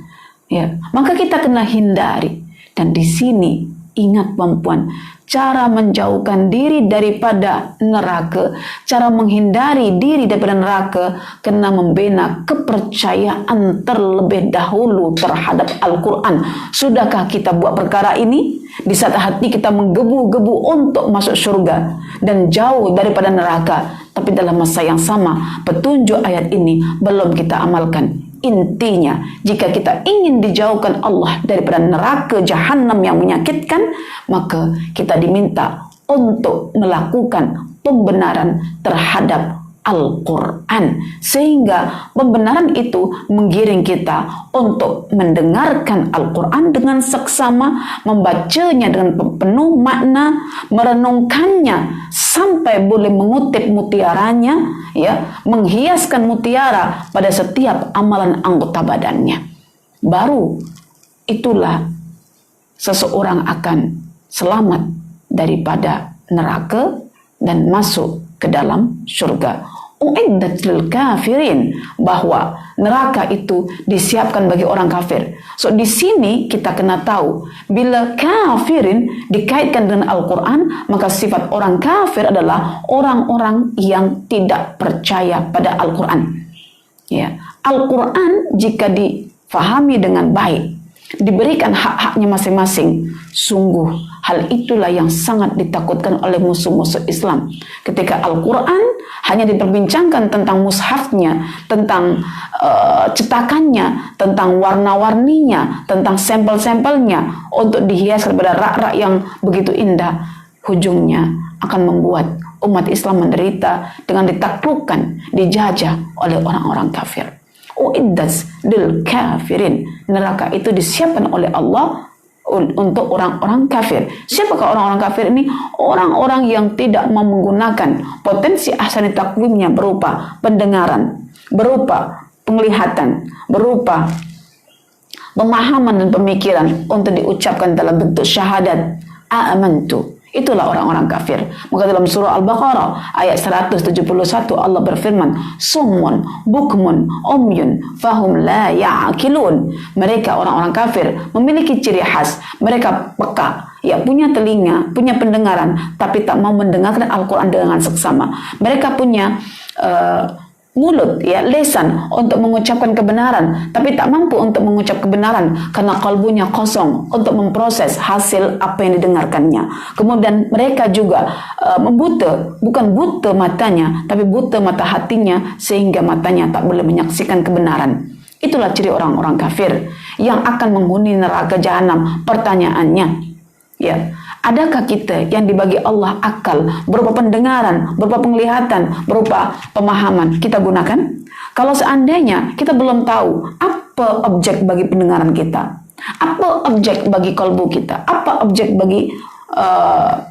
ya, maka kita kena hindari. Dan di sini ingat perempuan, cara menjauhkan diri daripada neraka, cara menghindari diri daripada neraka, kena membina kepercayaan terlebih dahulu terhadap Al-Quran. Sudahkah kita buat perkara ini? Di saat hati kita menggebu-gebu untuk masuk surga dan jauh daripada neraka, tapi dalam masa yang sama petunjuk ayat ini belum kita amalkan. Intinya, jika kita ingin dijauhkan Allah daripada neraka jahanam yang menyakitkan, maka kita diminta untuk melakukan pembenaran terhadap Al-Quran, sehingga pembenaran itu menggiring kita untuk mendengarkan Al-Quran dengan seksama, membacanya dengan penuh makna, merenungkannya sampai boleh mengutip mutiaranya, ya, menghiaskan mutiara pada setiap amalan anggota badannya. Baru itulah seseorang akan selamat daripada neraka dan masuk ke dalam surga. Uiddat lil kafirin, bahwa neraka itu disiapkan bagi orang kafir. So di sini kita kena tahu, bila kafirin dikaitkan dengan Al-Quran, maka sifat orang kafir adalah orang-orang yang tidak percaya pada Al-Quran. Ya, Al-Quran jika difahami dengan baik, diberikan hak-haknya masing-masing, sungguh hal itulah yang sangat ditakutkan oleh musuh-musuh Islam. Ketika Al-Quran hanya diperbincangkan tentang mushafnya, tentang cetakannya, tentang warna-warninya, tentang sampel-sampelnya untuk dihias kepada rak-rak yang begitu indah, ujungnya akan membuat umat Islam menderita dengan ditaklukkan, dijajah oleh orang-orang kafir. Uiddat lil kafirin, neraka itu disiapkan oleh Allah untuk orang-orang kafir. Siapakah orang-orang kafir ini? Orang-orang yang tidak mau menggunakan potensi ahsani takwimnya berupa pendengaran, berupa penglihatan, berupa pemahaman dan pemikiran untuk diucapkan dalam bentuk syahadat amantu. Itulah orang-orang kafir. Maka dalam surah Al-Baqarah ayat 171 Allah berfirman, summun bukmun umyun fahum la ya'qilun. Mereka orang-orang kafir memiliki ciri khas, mereka peka, ya, punya telinga, punya pendengaran, tapi tak mau mendengarkan Al-Quran dengan seksama. Mereka punya mulut, ya, lisan untuk mengucapkan kebenaran, tapi tak mampu untuk mengucap kebenaran karena kalbunya kosong untuk memproses hasil apa yang didengarkannya. Kemudian mereka juga membuta, bukan buta matanya, tapi buta mata hatinya sehingga matanya tak boleh menyaksikan kebenaran. Itulah ciri orang-orang kafir yang akan menghuni neraka jahanam. Pertanyaannya, ya, adakah kita yang dibagi Allah akal berupa pendengaran, berupa penglihatan, berupa pemahaman, kita gunakan? Kalau seandainya kita belum tahu apa objek bagi pendengaran kita, apa objek bagi kalbu kita, apa objek bagi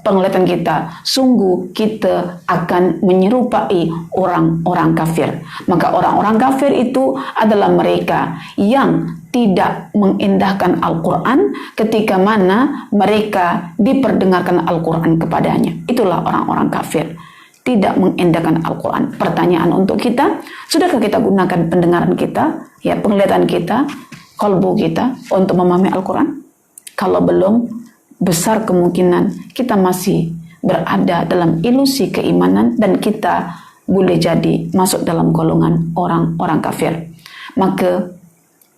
penglihatan kita, sungguh kita akan menyerupai orang-orang kafir. Maka orang-orang kafir itu adalah mereka yang tidak mengindahkan Al-Quran ketika mana mereka diperdengarkan Al-Quran kepadanya. Itulah orang-orang kafir, tidak mengindahkan Al-Quran. Pertanyaan untuk kita, sudahkah kita gunakan pendengaran kita, ya, penglihatan kita, kalbu kita untuk memahami Al-Quran? Kalau belum, besar kemungkinan kita masih berada dalam ilusi keimanan dan kita boleh jadi masuk dalam golongan orang-orang kafir. Maka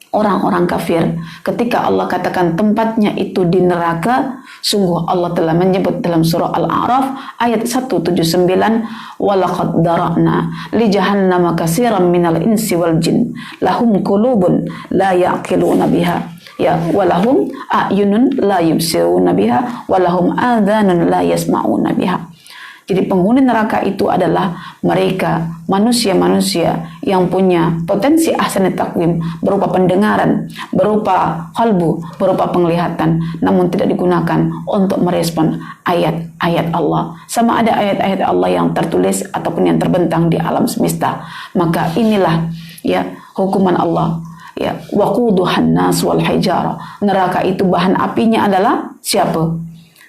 orang-orang kafir, ketika Allah katakan tempatnya itu di neraka, sungguh Allah telah menyebut dalam surah Al-A'raf ayat 179, walaqad dara'na li jahannama katsiran minal insi wal jin lahum qulubun la ya'qiluna biha ya walahum a'yunun la yubsiruna biha walahum adhanun la yasma'una biha. Jadi penghuni neraka itu adalah mereka manusia-manusia yang punya potensi ahsan takwim berupa pendengaran, berupa qalbu, berupa penglihatan, namun tidak digunakan untuk merespon ayat-ayat Allah. Sama ada ayat-ayat Allah yang tertulis ataupun yang terbentang di alam semesta. Maka inilah ya hukuman Allah. Ya, waquduhan nas wal hijara. Neraka itu bahan apinya adalah siapa?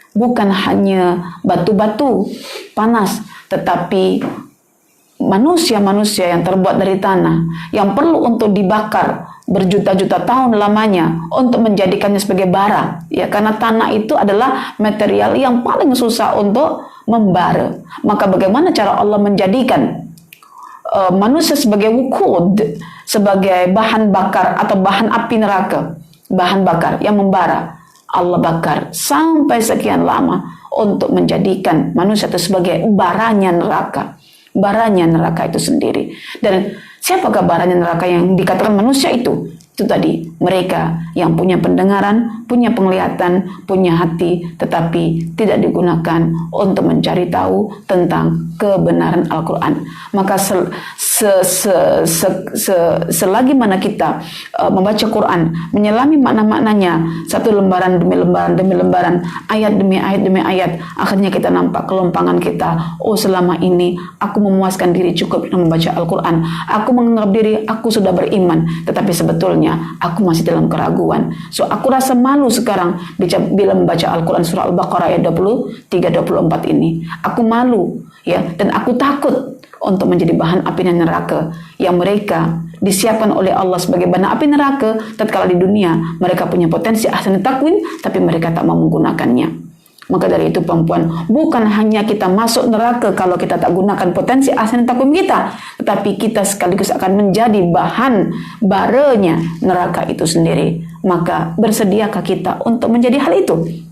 Bukan hanya batu-batu panas, tetapi manusia-manusia yang terbuat dari tanah, yang perlu untuk dibakar berjuta-juta tahun lamanya untuk menjadikannya sebagai bara. Ya, karena tanah itu adalah material yang paling susah untuk membara. Maka bagaimana cara Allah menjadikan manusia sebagai wukud, sebagai bahan bakar atau bahan api neraka, bahan bakar yang membara? Allah bakar sampai sekian lama untuk menjadikan manusia itu sebagai baranya neraka. Baranya neraka itu sendiri. Dan siapakah baranya neraka yang dikatakan manusia itu? Itu tadi, mereka yang punya pendengaran, punya penglihatan, punya hati, tetapi tidak digunakan untuk mencari tahu tentang kebenaran Al-Quran. Maka selagi mana kita membaca Quran, menyelami makna-maknanya, satu lembaran demi lembaran demi lembaran, ayat demi ayat demi ayat, akhirnya kita nampak kelompangan kita. Oh, selama ini aku memuaskan diri cukup dengan membaca Al-Quran. Aku menganggap diri aku sudah beriman, tetapi sebetulnya aku masih dalam keraguan. So aku rasa malu sekarang bila membaca Al-Quran surah Al-Baqarah ayat 23-24 ini. Aku malu ya, dan aku takut untuk menjadi bahan api neraka yang mereka disiapkan oleh Allah sebagai bahan api neraka tatkala di dunia mereka punya potensi ahsan takwim, tapi mereka tak mau menggunakannya. Maka dari itu perempuan, bukan hanya kita masuk neraka kalau kita tak gunakan potensi ahsan takwim kita, tetapi kita sekaligus akan menjadi bahan baranya neraka itu sendiri. Maka bersediakah kita untuk menjadi hal itu?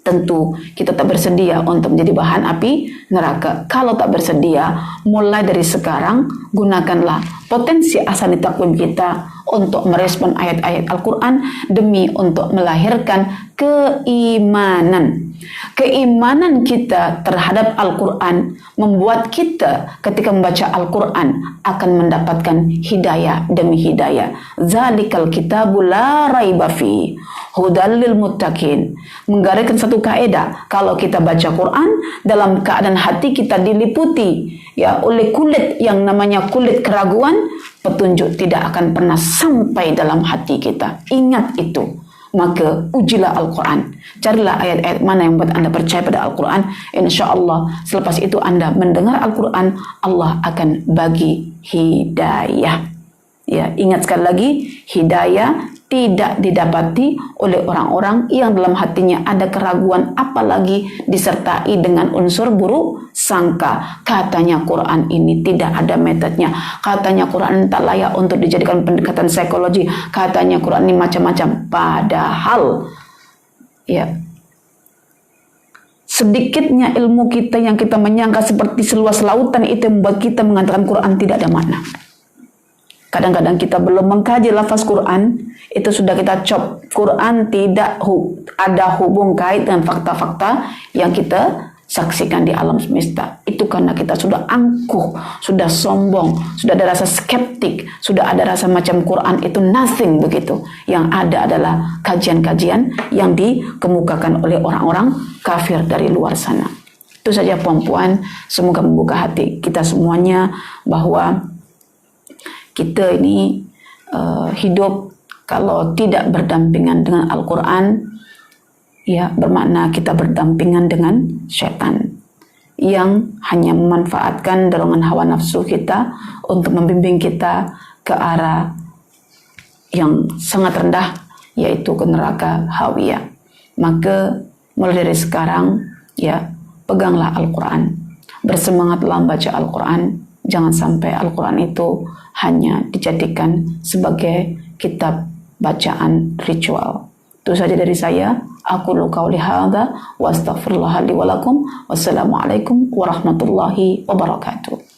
Tentu kita tak bersedia untuk menjadi bahan api neraka. Kalau tak bersedia, mulai dari sekarang gunakanlah potensi ahsan takwim kita untuk merespon ayat-ayat Al-Quran demi untuk melahirkan keimanan. Keimanan kita terhadap Al-Quran membuat kita ketika membaca Al-Quran akan mendapatkan hidayah demi hidayah. Zalikal kitabu la raiba fi hudal lil muttaqin. Menggariskan satu kaidah, kalau kita baca Quran dalam keadaan hati kita diliputi ya oleh kulit yang namanya kulit keraguan, petunjuk tidak akan pernah sampai dalam hati kita. Ingat itu. Maka ujilah Al-Quran. Carilah ayat-ayat mana yang membuat Anda percaya pada Al-Quran. Insya Allah selepas itu Anda mendengar Al-Quran, Allah akan bagi hidayah. Ya, ingat sekali lagi, hidayah tidak didapati oleh orang-orang yang dalam hatinya ada keraguan, apalagi disertai dengan unsur buruk sangka. Katanya Quran ini tidak ada metodenya, katanya Quran tak layak untuk dijadikan pendekatan psikologi, katanya Quran ini macam-macam. Padahal ya, sedikitnya ilmu kita yang kita menyangka seperti seluas lautan itu membuat kita mengatakan Quran tidak ada makna. Kadang-kadang kita belum mengkaji lafaz Quran, itu sudah kita cop. Quran tidak ada hubung kait dengan fakta-fakta yang kita saksikan di alam semesta. Itu karena kita sudah angkuh, sudah sombong, sudah ada rasa skeptik, sudah ada rasa macam Quran itu nothing begitu. Yang ada adalah kajian-kajian yang dikemukakan oleh orang-orang kafir dari luar sana. Itu saja perempuan, semoga membuka hati kita semuanya bahwa kita ini hidup kalau tidak berdampingan dengan Al-Quran, ya bermakna kita berdampingan dengan syaitan yang hanya memanfaatkan dorongan hawa nafsu kita untuk membimbing kita ke arah yang sangat rendah, yaitu ke neraka hawiyah. Maka mulai dari sekarang ya, peganglah Al-Quran, bersemangat dalam baca Al-Quran. Jangan sampai Al-Quran itu hanya dijadikan sebagai kitab bacaan ritual. Itu saja dari saya. Aku qauli hadza wa astaghfirullah li wa lakum. Wassalamualaikum warahmatullahi wabarakatuh.